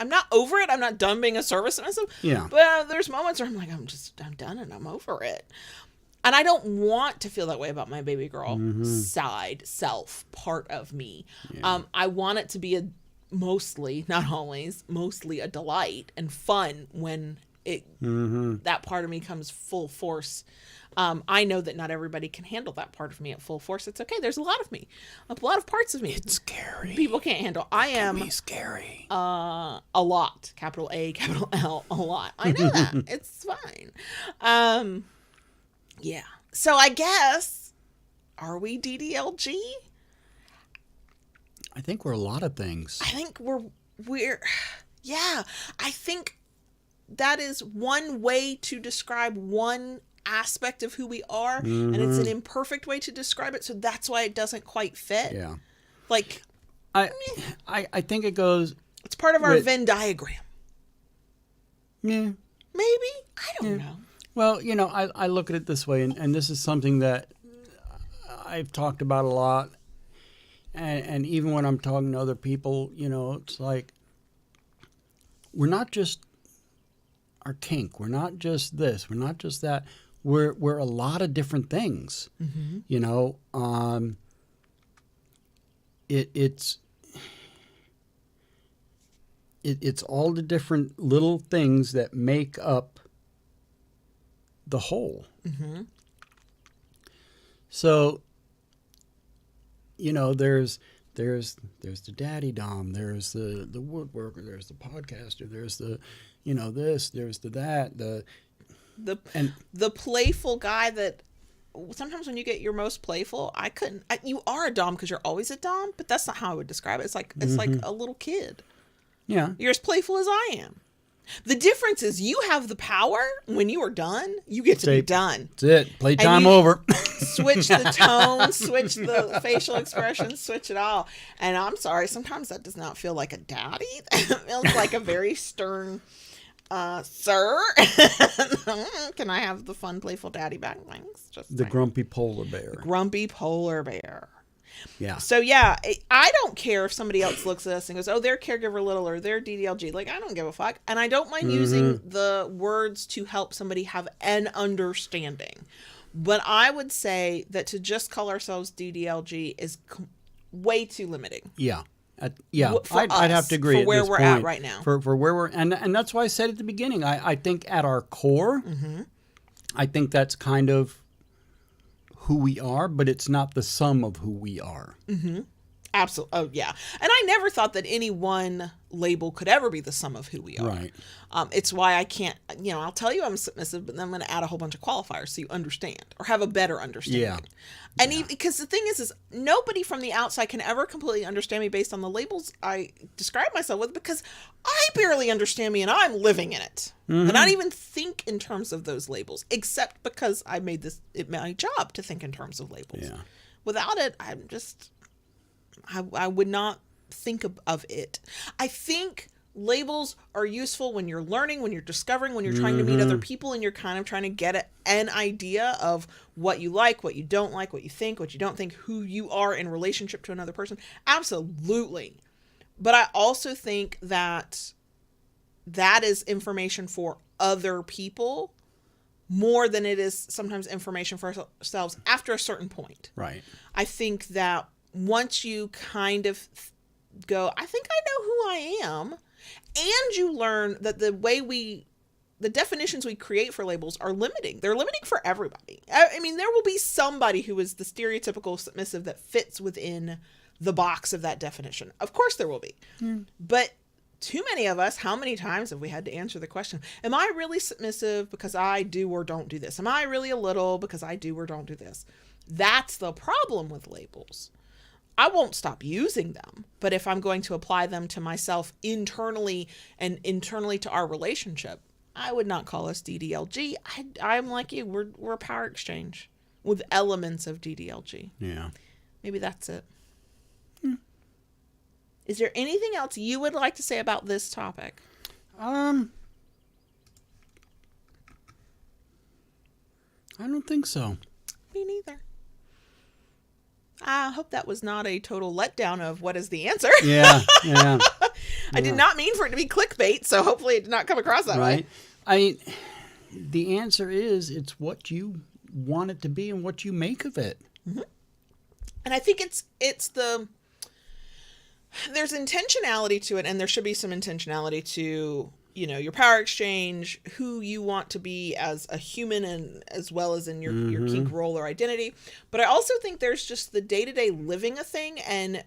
not over it. I'm not done being a service submissive. Yeah. But there's moments where I'm like, I'm done and I'm over it. And I don't want to feel that way about my baby girl side self part of me. Yeah. I want it to be mostly, not always, mostly a delight and fun when that part of me comes full force. I know that not everybody can handle that part of me at full force. It's okay. There's a lot of me, a lot of parts of me. It's scary. People can't handle. I am Be scary. a lot. Capital A, capital L, a lot. I know that. It's fine. Yeah. So I guess, are we DDLG? I think we're a lot of things. I think we're, yeah. I think that is one way to describe one aspect of who we are, and it's an imperfect way to describe it, so that's why it doesn't quite fit. Yeah. Like, I think it goes. it's part of our with- Venn diagram. Yeah. Maybe? I don't know. Well, I look at it this way, and this is something that I've talked about a lot, and even when I'm talking to other people, it's like we're not just our kink, we're not just this, we're not just that. We're a lot of different things. It's all the different little things that make up the whole. So, there's the daddy dom, there's the woodworker, there's the podcaster, there's the this, there's the that, the playful guy that sometimes when you get your most playful, you are a dom because you're always a dom, but that's not how I would describe it. It's like a little kid. Yeah. You're as playful as I am. The difference is you have the power. When you are done, you get to be done. That's it. Playtime you- over. Switch the tone, switch the facial expressions, switch it all. And I'm sorry, sometimes that does not feel like a daddy. It feels like a very stern, sir. Can I have the fun, playful daddy back? Thanks. Just The grumpy polar bear. grumpy polar bear. Yeah. So yeah, I don't care if somebody else looks at us and goes, "Oh, they're caregiver little or they're DDLG." Like, I don't give a fuck, and I don't mind using the words to help somebody have an understanding. But I would say that to just call ourselves DDLG is way too limiting. Yeah. I'd us, have to agree for at where this we're point. at right now. For where we're and that's why I said at the beginning. I think at our core, I think that's kind of who we are, but it's not the sum of who we are. Absolutely. Oh, yeah. And I never thought that any one label could ever be the sum of who we are. Right. It's why I can't, I'll tell you I'm submissive, but then I'm going to add a whole bunch of qualifiers so you understand or have a better understanding. Yeah. And because the thing is nobody from the outside can ever completely understand me based on the labels I describe myself with, because I barely understand me and I'm living in it. And I don't even think in terms of those labels, except because I made it my job to think in terms of labels. Yeah. Without it, I would not think of it. I think labels are useful when you're learning, when you're discovering, when you're trying to meet other people and you're kind of trying to get an idea of what you like, what you don't like, what you think, what you don't think, who you are in relationship to another person. Absolutely. But I also think that is information for other people more than it is sometimes information for ourselves after a certain point. Right. I think that once you kind of go, I think I know who I am, and you learn that the definitions we create for labels are limiting. They're limiting for everybody. I mean, there will be somebody who is the stereotypical submissive that fits within the box of that definition. Of course there will be. But too many of us, how many times have we had to answer the question, am I really submissive because I do or don't do this? Am I really a little because I do or don't do this? That's the problem with labels. I won't stop using them, but if I'm going to apply them to myself internally and internally to our relationship, I would not call us DDLG. I'm like you. We're a power exchange with elements of DDLG. Yeah. Maybe that's it. Is there anything else you would like to say about this topic? I don't think so. Me neither. I hope that was not a total letdown of what is the answer. Yeah. I did not mean for it to be clickbait, so hopefully it did not come across that way. The answer is it's what you want it to be and what you make of it. Mm-hmm. And I think there's intentionality to it, and there should be some intentionality to, your power exchange, who you want to be as a human and as well as in your kink role or identity. But I also think there's just the day-to-day living a thing and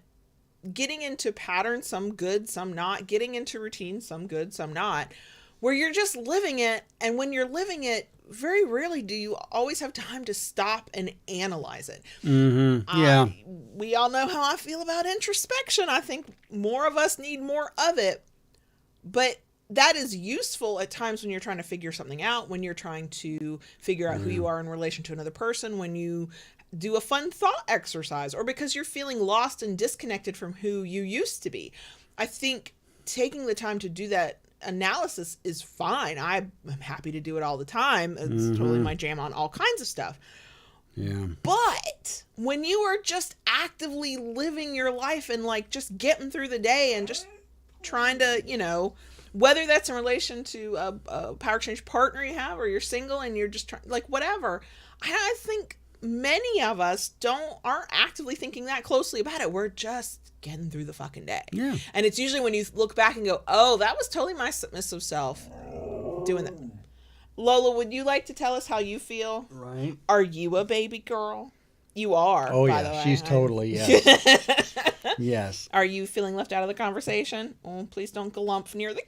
getting into patterns, some good, some not, getting into routines, some good, some not, where you're just living it. And when you're living it, very rarely do you always have time to stop and analyze it. Yeah. We all know how I feel about introspection. I think more of us need more of it. But that is useful at times when you're trying to figure something out, when you're trying to figure out who you are in relation to another person, when you do a fun thought exercise, or because you're feeling lost and disconnected from who you used to be. I think taking the time to do that analysis is fine. I'm happy to do it all the time. It's totally my jam on all kinds of stuff. Yeah. But when you are just actively living your life and like just getting through the day and just trying to, whether that's in relation to a power exchange partner you have, or you're single and you're just trying, like whatever, I think many of us aren't actively thinking that closely about it. We're just getting through the fucking day. Yeah. And it's usually when you look back and go, oh, that was totally my submissive self doing that. Lola, would you like to tell us how you feel? Right. Are you a baby girl? You are. Oh, by yeah. the way. She's totally, yes. Yes. Are you feeling left out of the conversation? Oh, please don't glump near the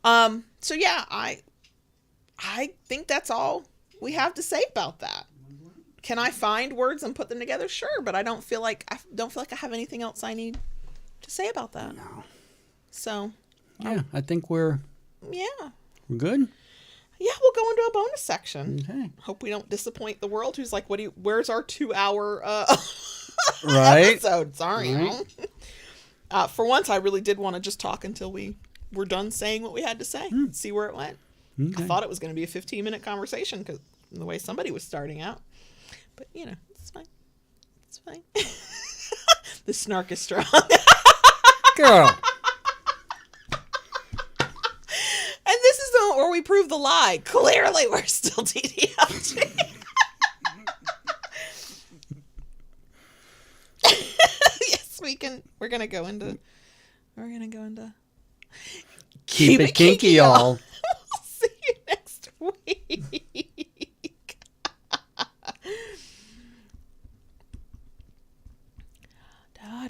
camera. So yeah, I think that's all we have to say about that. Can I find words and put them together? Sure, but I don't feel like I have anything else I need to say about that. No. So Yeah, I think we're good. Yeah, we'll go into a bonus section. Okay. Hope we don't disappoint the world who's like, where's our 2-hour right. episode? Sorry. Right. For once, I really did want to just talk until we were done saying what we had to say. See where it went. Okay. I thought it was going to be a 15-minute conversation because the way somebody was starting out. But, it's fine. It's fine. The snark is strong. Girl. And this is where we prove the lie. Clearly, we're still DDLG. Yes, we can. We're gonna go into. Keep it kinky, y'all. See you next week.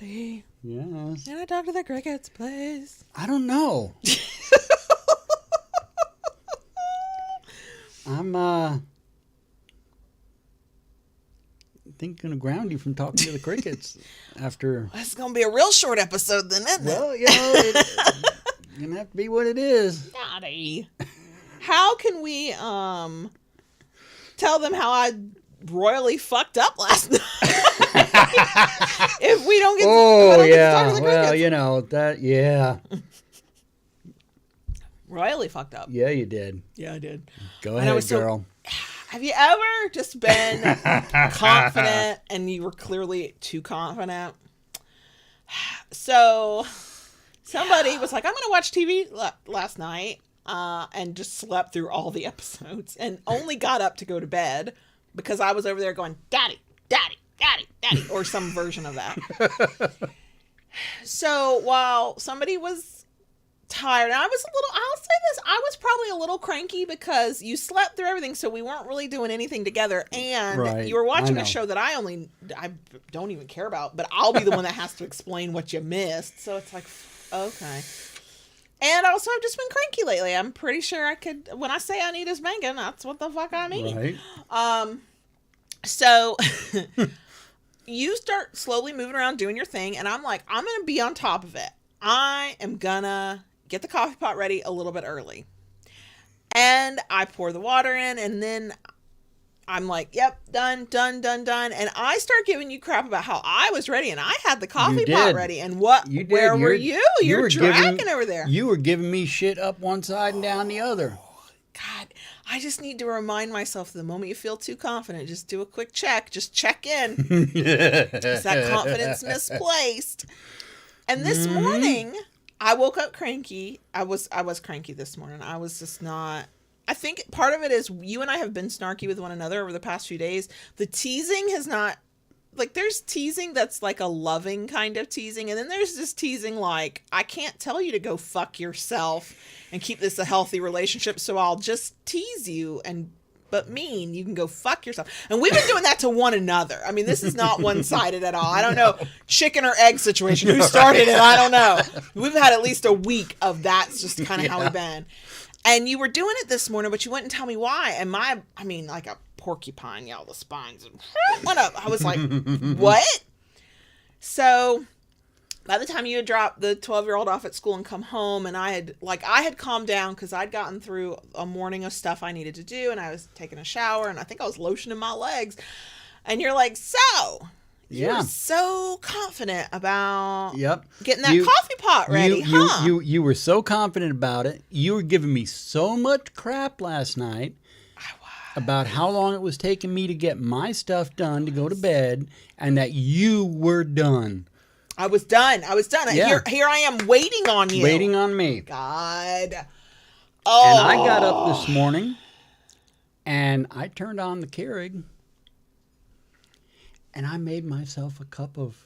Daddy. Yes. Can I talk to the crickets, please? I don't know. I'm I think gonna ground you from talking to the crickets after. It's gonna be a real short episode then, isn't it? Well, you know, it's gonna have to be what it is. Daddy. How can we tell them how I royally fucked up last night? If we don't get to talk to the well, crickets. you know that. Yeah, Royally fucked up. yeah, you did. Yeah, I did. Go And I ahead, was so- girl. Have you ever just been confident and you were clearly too confident? So somebody was like, I'm going to watch TV last night and just slept through all the episodes and only got up to go to bed because I was over there going, Daddy, Daddy, Daddy, Daddy, or some version of that. So while somebody was tired, and I'll say this, I was probably a little cranky because you slept through everything, so we weren't really doing anything together, and Right, you were watching I a know. show that I don't even care about, but I'll be the one that has to explain what you missed, so it's like, okay. And also, I've just been cranky lately. I'm pretty sure when I say I need a spanking, that's what the fuck I mean. Right. So you start slowly moving around doing your thing, and I'm like, I'm going to be on top of it. I am going to get the coffee pot ready a little bit early. And I pour the water in, and then I'm like, yep, done. And I start giving you crap about how I was ready, and I had the coffee pot ready. And You did. where were you? You're dragging over there. You were giving me shit up one side and down the other. God, I just need to remind myself the moment you feel too confident, just do a quick check. Just check in. Is that confidence misplaced? And this morning, I woke up cranky. I was cranky this morning. I was just not. I think part of it is you and I have been snarky with one another over the past few days. The teasing has not, like, there's teasing that's like a loving kind of teasing, and then there's this teasing like, I can't tell you to go fuck yourself and keep this a healthy relationship, so I'll just tease you but mean you can go fuck yourself. And we've been doing that to one another. I mean, this is not one-sided at all. I don't know, chicken or egg situation. Who started it? I don't know. We've had at least a week of that's just kind of how we've been. And you were doing it this morning, but you wouldn't tell me why. And like a porcupine, y'all, the spines went up. I was like, what? So by the time you had dropped the 12-year-old off at school and come home, and I had calmed down because I'd gotten through a morning of stuff I needed to do, and I was taking a shower, and I think I was lotioning my legs. And you're like, so you're so confident about getting that coffee pot ready, huh? You were so confident about it. You were giving me so much crap last night about how long it was taking me to get my stuff done to go to bed, and that you were done. I was done. Yeah. Here I am waiting on you. Waiting on me. God. Oh. And I got up this morning, and I turned on the Keurig, and I made myself a cup of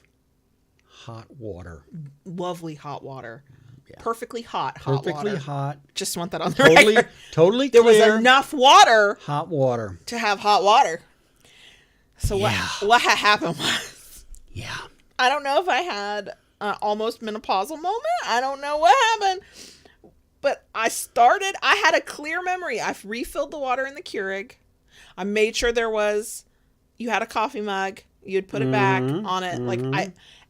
hot water. Lovely hot water. Yeah. Perfectly hot Perfectly water. hot. Just want that on the record. Totally There clear. was enough water Hot water. to have hot water. So what had happened was, Yeah. I don't know if I had an almost menopausal moment. I don't know what happened. But I had a clear memory. I refilled the water in the Keurig. I made sure you had a coffee mug. You'd put it back on it.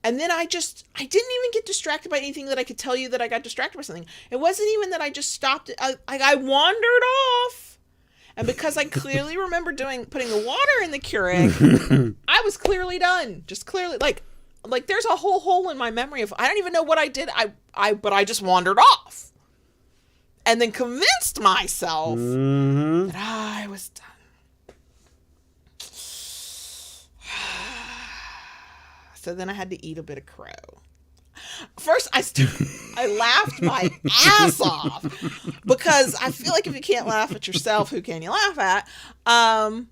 And then I didn't even get distracted by anything that I could tell you that I got distracted by something. It wasn't even that I just stopped. I wandered off. And because I clearly remember putting the water in the Keurig, I was clearly done. Just clearly, like there's a whole hole in my memory of, I don't even know what I did. But I just wandered off. And then convinced myself that I was done. So then I had to eat a bit of crow. First, I laughed my ass off because I feel like if you can't laugh at yourself, who can you laugh at? And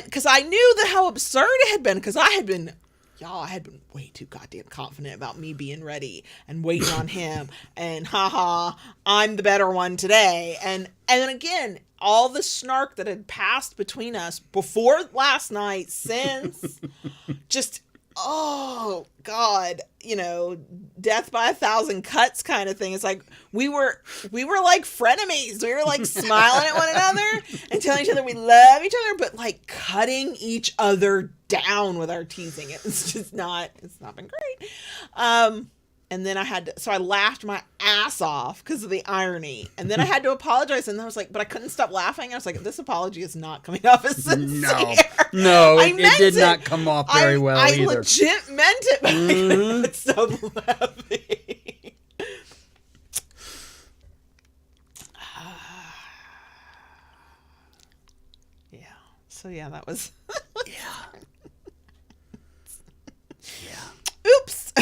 because I knew how absurd it had been, because I had been way too goddamn confident about me being ready and waiting on him, and I'm the better one today. And then again, all the snark that had passed between us before last night, since, just oh God, death by 1,000 cuts kind of thing. It's like we were like frenemies. We were like smiling at one another and telling each other we love each other, but like cutting each other down with our teasing. It's not been great. And then I laughed my ass off because of the irony. And then I had to apologize. And I was like, but I couldn't stop laughing. I was like, this apology is not coming off as sincere. No, it did not come off very well either. I legit meant it, but I couldn't stop laughing. Yeah. So yeah, that was... Yeah. Oops.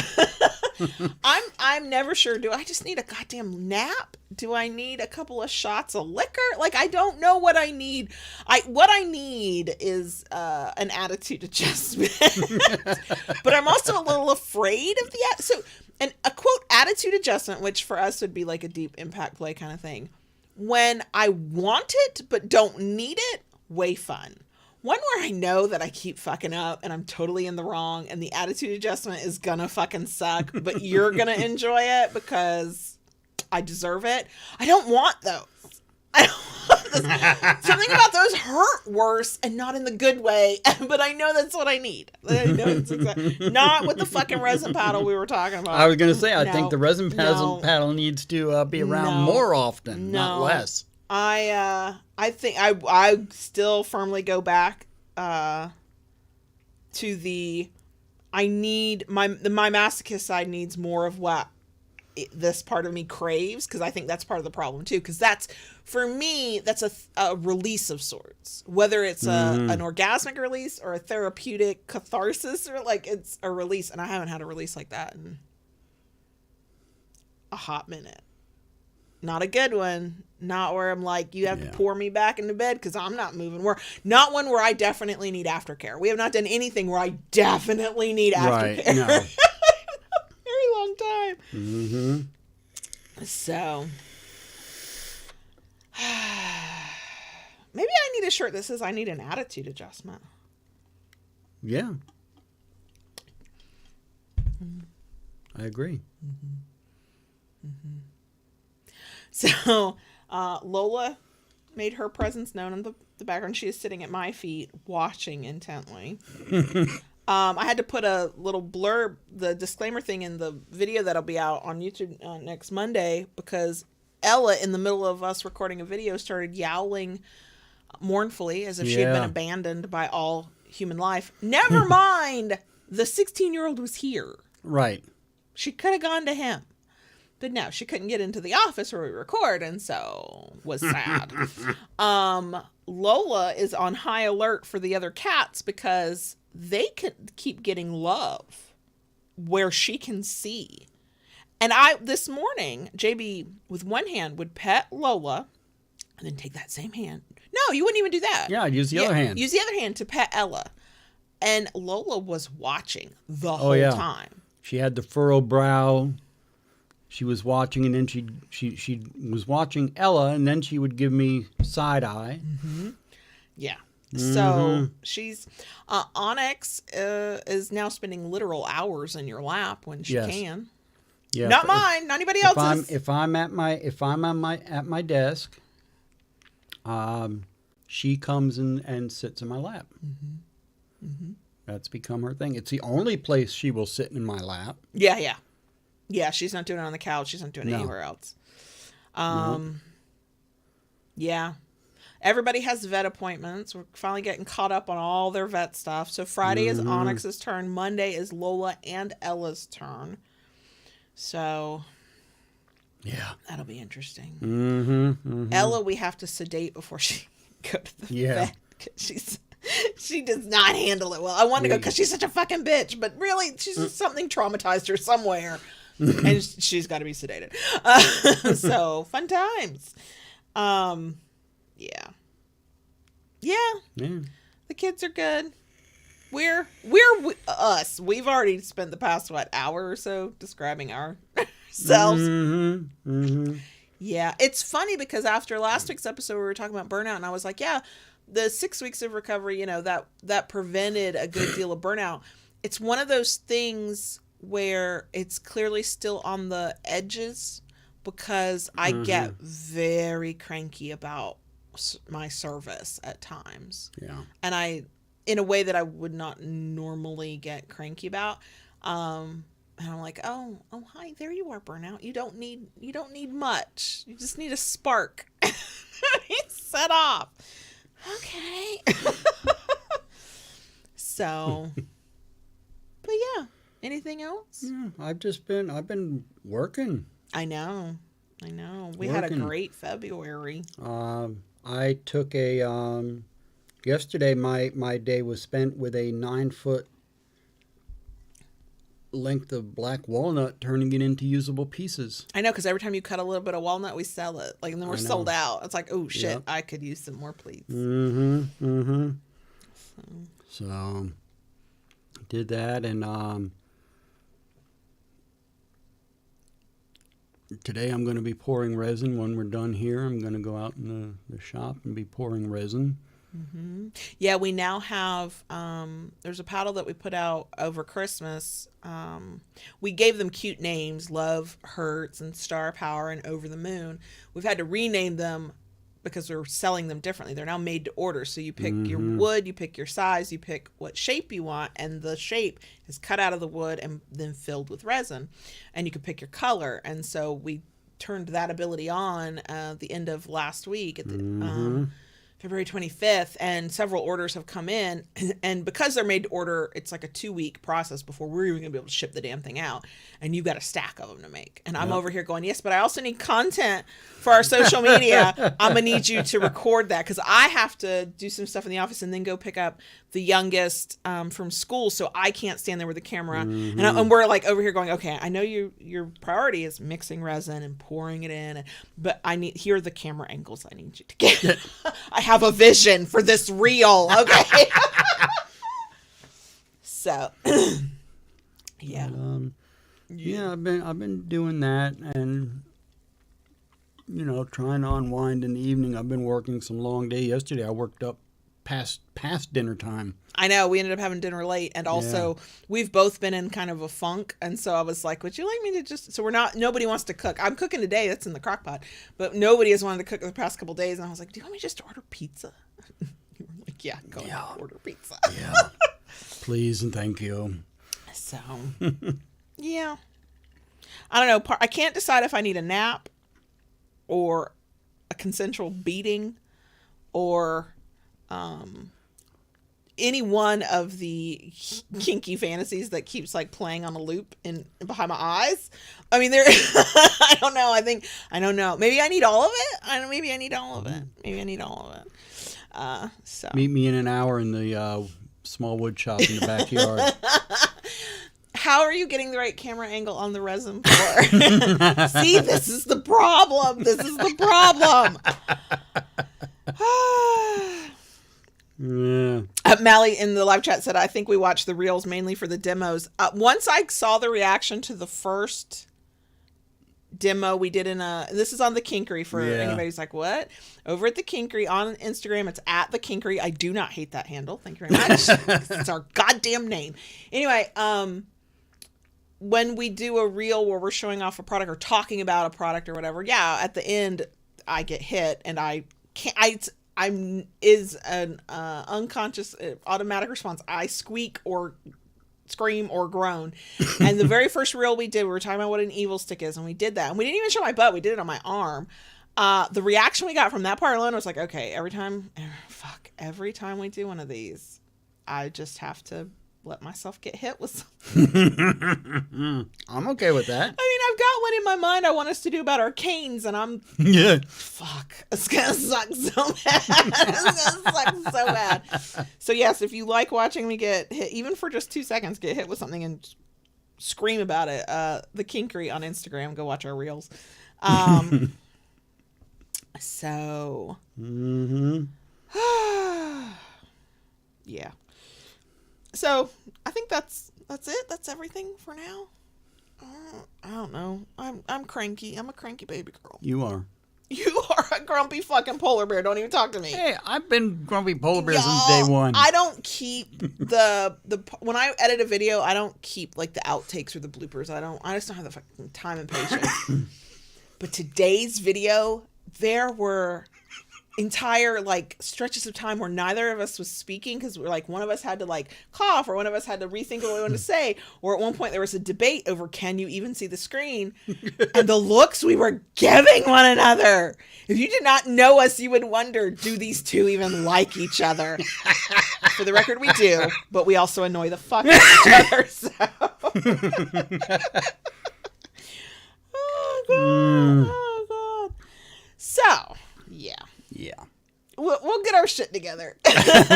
I'm never sure. Do I just need a goddamn nap? Do I need a couple of shots of liquor? Like, I don't know what I need. What I need is an attitude adjustment. But I'm also a little afraid of a quote attitude adjustment, which for us would be like a deep impact play kind of thing. When I want it but don't need it, way fun. One where I know that I keep fucking up and I'm totally in the wrong and the attitude adjustment is gonna fucking suck, but you're gonna enjoy it because I deserve it. I don't want those. Something about those hurt worse and not in the good way, but I know that's what I need. I know it's not with the fucking resin paddle we were talking about. I was gonna say, I think the resin paddle needs to be around more often, not less. I think I still firmly go back to I need my masochist side needs more of what this part of me craves, because I think that's part of the problem too, because that's, for me, that's a release of sorts, whether it's an orgasmic release or a therapeutic catharsis, or like it's a release, and I haven't had a release like that in a hot minute. Not a good one. Not where I'm like, you have to pour me back into bed because I'm not moving. Not one where I definitely need aftercare. We have not done anything where I definitely need aftercare. Right, no. Very long time. Mm-hmm. So, maybe I need a shirt that says I need an attitude adjustment. Yeah. I agree. Mm-hmm. Mm-hmm. So, Lola made her presence known in the background. She is sitting at my feet, watching intently. I had to put a little blurb, the disclaimer thing in the video that'll be out on YouTube next Monday, because Ella, in the middle of us recording a video, started yowling mournfully as if she had been abandoned by all human life. Never mind, the 16-year-old was here. Right. She could have gone to him. But no, she couldn't get into the office where we record, and so was sad. Lola is on high alert for the other cats because they could keep getting love where she can see. And this morning, JB with one hand would pet Lola and then take that same hand. No, you wouldn't even do that. Yeah, I'd use the other hand. Use the other hand to pet Ella. And Lola was watching the whole time. She had the furrowed brow. She was watching, and then she was watching Ella, and then she would give me side eye. Mm-hmm. Yeah. So she's Onyx is now spending literal hours in your lap when she can. Yeah. Not mine. Not anybody else's. If I'm at my desk, she comes and sits in my lap. Mm-hmm. Mm-hmm. That's become her thing. It's the only place she will sit in my lap. Yeah. Yeah. Yeah, she's not doing it on the couch. She's not doing it anywhere else. Yeah. Everybody has vet appointments. We're finally getting caught up on all their vet stuff. So Friday is Onyx's turn. Monday is Lola and Ella's turn. So, yeah, that'll be interesting. Ella, we have to sedate before she go to the vet. She does not handle it well. I want to go because she's such a fucking bitch. But really, she's just something traumatized her somewhere. And she's got to be sedated. So fun times. Yeah. The kids are good. We're us. We've already spent the past hour or so describing ourselves. Yeah, it's funny because after last week's episode we were talking about burnout, and I was like, yeah, the 6 weeks of recovery, that prevented a good deal of burnout. it's one of those things where it's clearly still on the edges because I get very cranky about my service at times. Yeah. And in a way that I would not normally get cranky about. And I'm like, oh, hi, there you are, burnout. You don't need much. You just need a spark. Set off. Okay. So, but yeah. Anything else? Yeah, I've been working. I know. We had a great February. I took yesterday my day was spent with a 9-foot length of black walnut, turning it into usable pieces. I know, because every time you cut a little bit of walnut, we sell it. Like, and then we're sold out. It's like, oh shit, yep. I could use some more, please. So did that, and today I'm going to be pouring resin. When we're done here, I'm going to go out in the shop and be pouring resin. Yeah, we now have, there's a paddle that we put out over Christmas. We gave them cute names, Love Hurts and Star Power and Over the Moon. We've had to rename them because we're selling them differently. They're now made to order. So you pick your wood, you pick your size, you pick what shape you want, and the shape is cut out of the wood and then filled with resin. And you can pick your color. And so we turned that ability on the end of last week at the February 25th, and several orders have come in, and because they're made to order, it's like a 2-week process before we're even gonna be able to ship the damn thing out, and you've got a stack of them to make. And I'm over here going, yes, but I also need content for our social media. I'm gonna need you to record that, because I have to do some stuff in the office and then go pick up the youngest from school, so I can't stand there with the camera. And we're like over here going, okay, I know your priority is mixing resin and pouring it in, but here are the camera angles I need you to get. I have a vision for this reel, okay? So, yeah. Yeah, I've been doing that, and trying to unwind in the evening. I've been working some long day. Yesterday I worked up past dinner time. I know, we ended up having dinner late, and also we've both been in kind of a funk, and so I was like, would you like me to so nobody wants to cook. I'm cooking today, that's in the crock pot, but nobody has wanted to cook the past couple days, and I was like, do you want me just to order pizza? You were like, yeah, go ahead, order pizza. Yeah. Please and thank you. So, yeah. I don't know, I can't decide if I need a nap, or a consensual beating, or any one of the kinky fantasies that keeps like playing on a loop behind my eyes. I mean, I don't know. I don't know. Maybe I need all of it. Maybe I need all of it. So meet me in an hour in the small wood shop in the backyard. How are you getting the right camera angle on the resin floor? See, this is the problem. Yeah. Mally in the live chat said, I think we watched the reels mainly for the demos. Once I saw the reaction to the first demo we did this is on the Kinkery for anybody who's like, what? Over at the Kinkery on Instagram, it's at the Kinkery. I do not hate that handle. Thank you very much. It's our goddamn name. Anyway, when we do a reel where we're showing off a product or talking about a product or whatever, at the end I get hit, and I can't. Is an unconscious automatic response. I squeak or scream or groan. And the very first reel we did, we were talking about what an evil stick is, and we did that. And we didn't even show my butt. We did it on my arm. The reaction we got from that part alone was like, okay, every time we do one of these, I just have to let myself get hit with something. I'm okay with that. I mean, I've got one in my mind I want us to do about our canes, and I'm fuck, it's gonna suck so bad. So yes, if you like watching me get hit, even for just 2 seconds, get hit with something and scream about it, the Kinkery on Instagram, go watch our reels. So yeah. So I think that's it. That's everything for now. I don't know. I'm cranky. I'm a cranky baby girl. You are. You are a grumpy fucking polar bear. Don't even talk to me. Hey, I've been grumpy polar bear since Y'all, day one. I don't keep the when I edit a video, I don't keep like the outtakes or the bloopers. I just don't have the fucking time and patience. But today's video, there were entire like stretches of time where neither of us was speaking because we're like one of us had to like cough or one of us had to rethink what we wanted to say, or at one point there was a debate over can you even see the screen, and the looks we were giving one another. If you did not know us, you would wonder, do these two even like each other? For the record, we do, but we also annoy the fuck out of each other. So oh god. So yeah. Yeah. We'll get our shit together.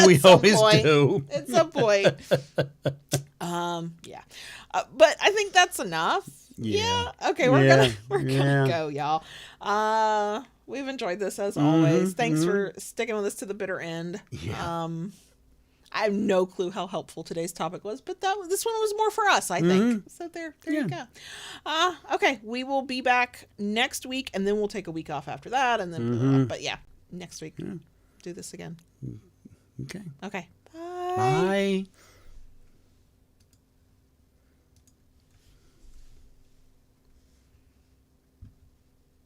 We always do. At some point. Yeah. But I think that's enough. Yeah. Okay, we're gonna go, y'all. We've enjoyed this as always. Thanks for sticking with us to the bitter end. Yeah. I have no clue how helpful today's topic was, but this one was more for us, I think. So there you go. Okay, we will be back next week, and then we'll take a week off after that, and then. But yeah, next week, do this again. Okay. Okay. Bye.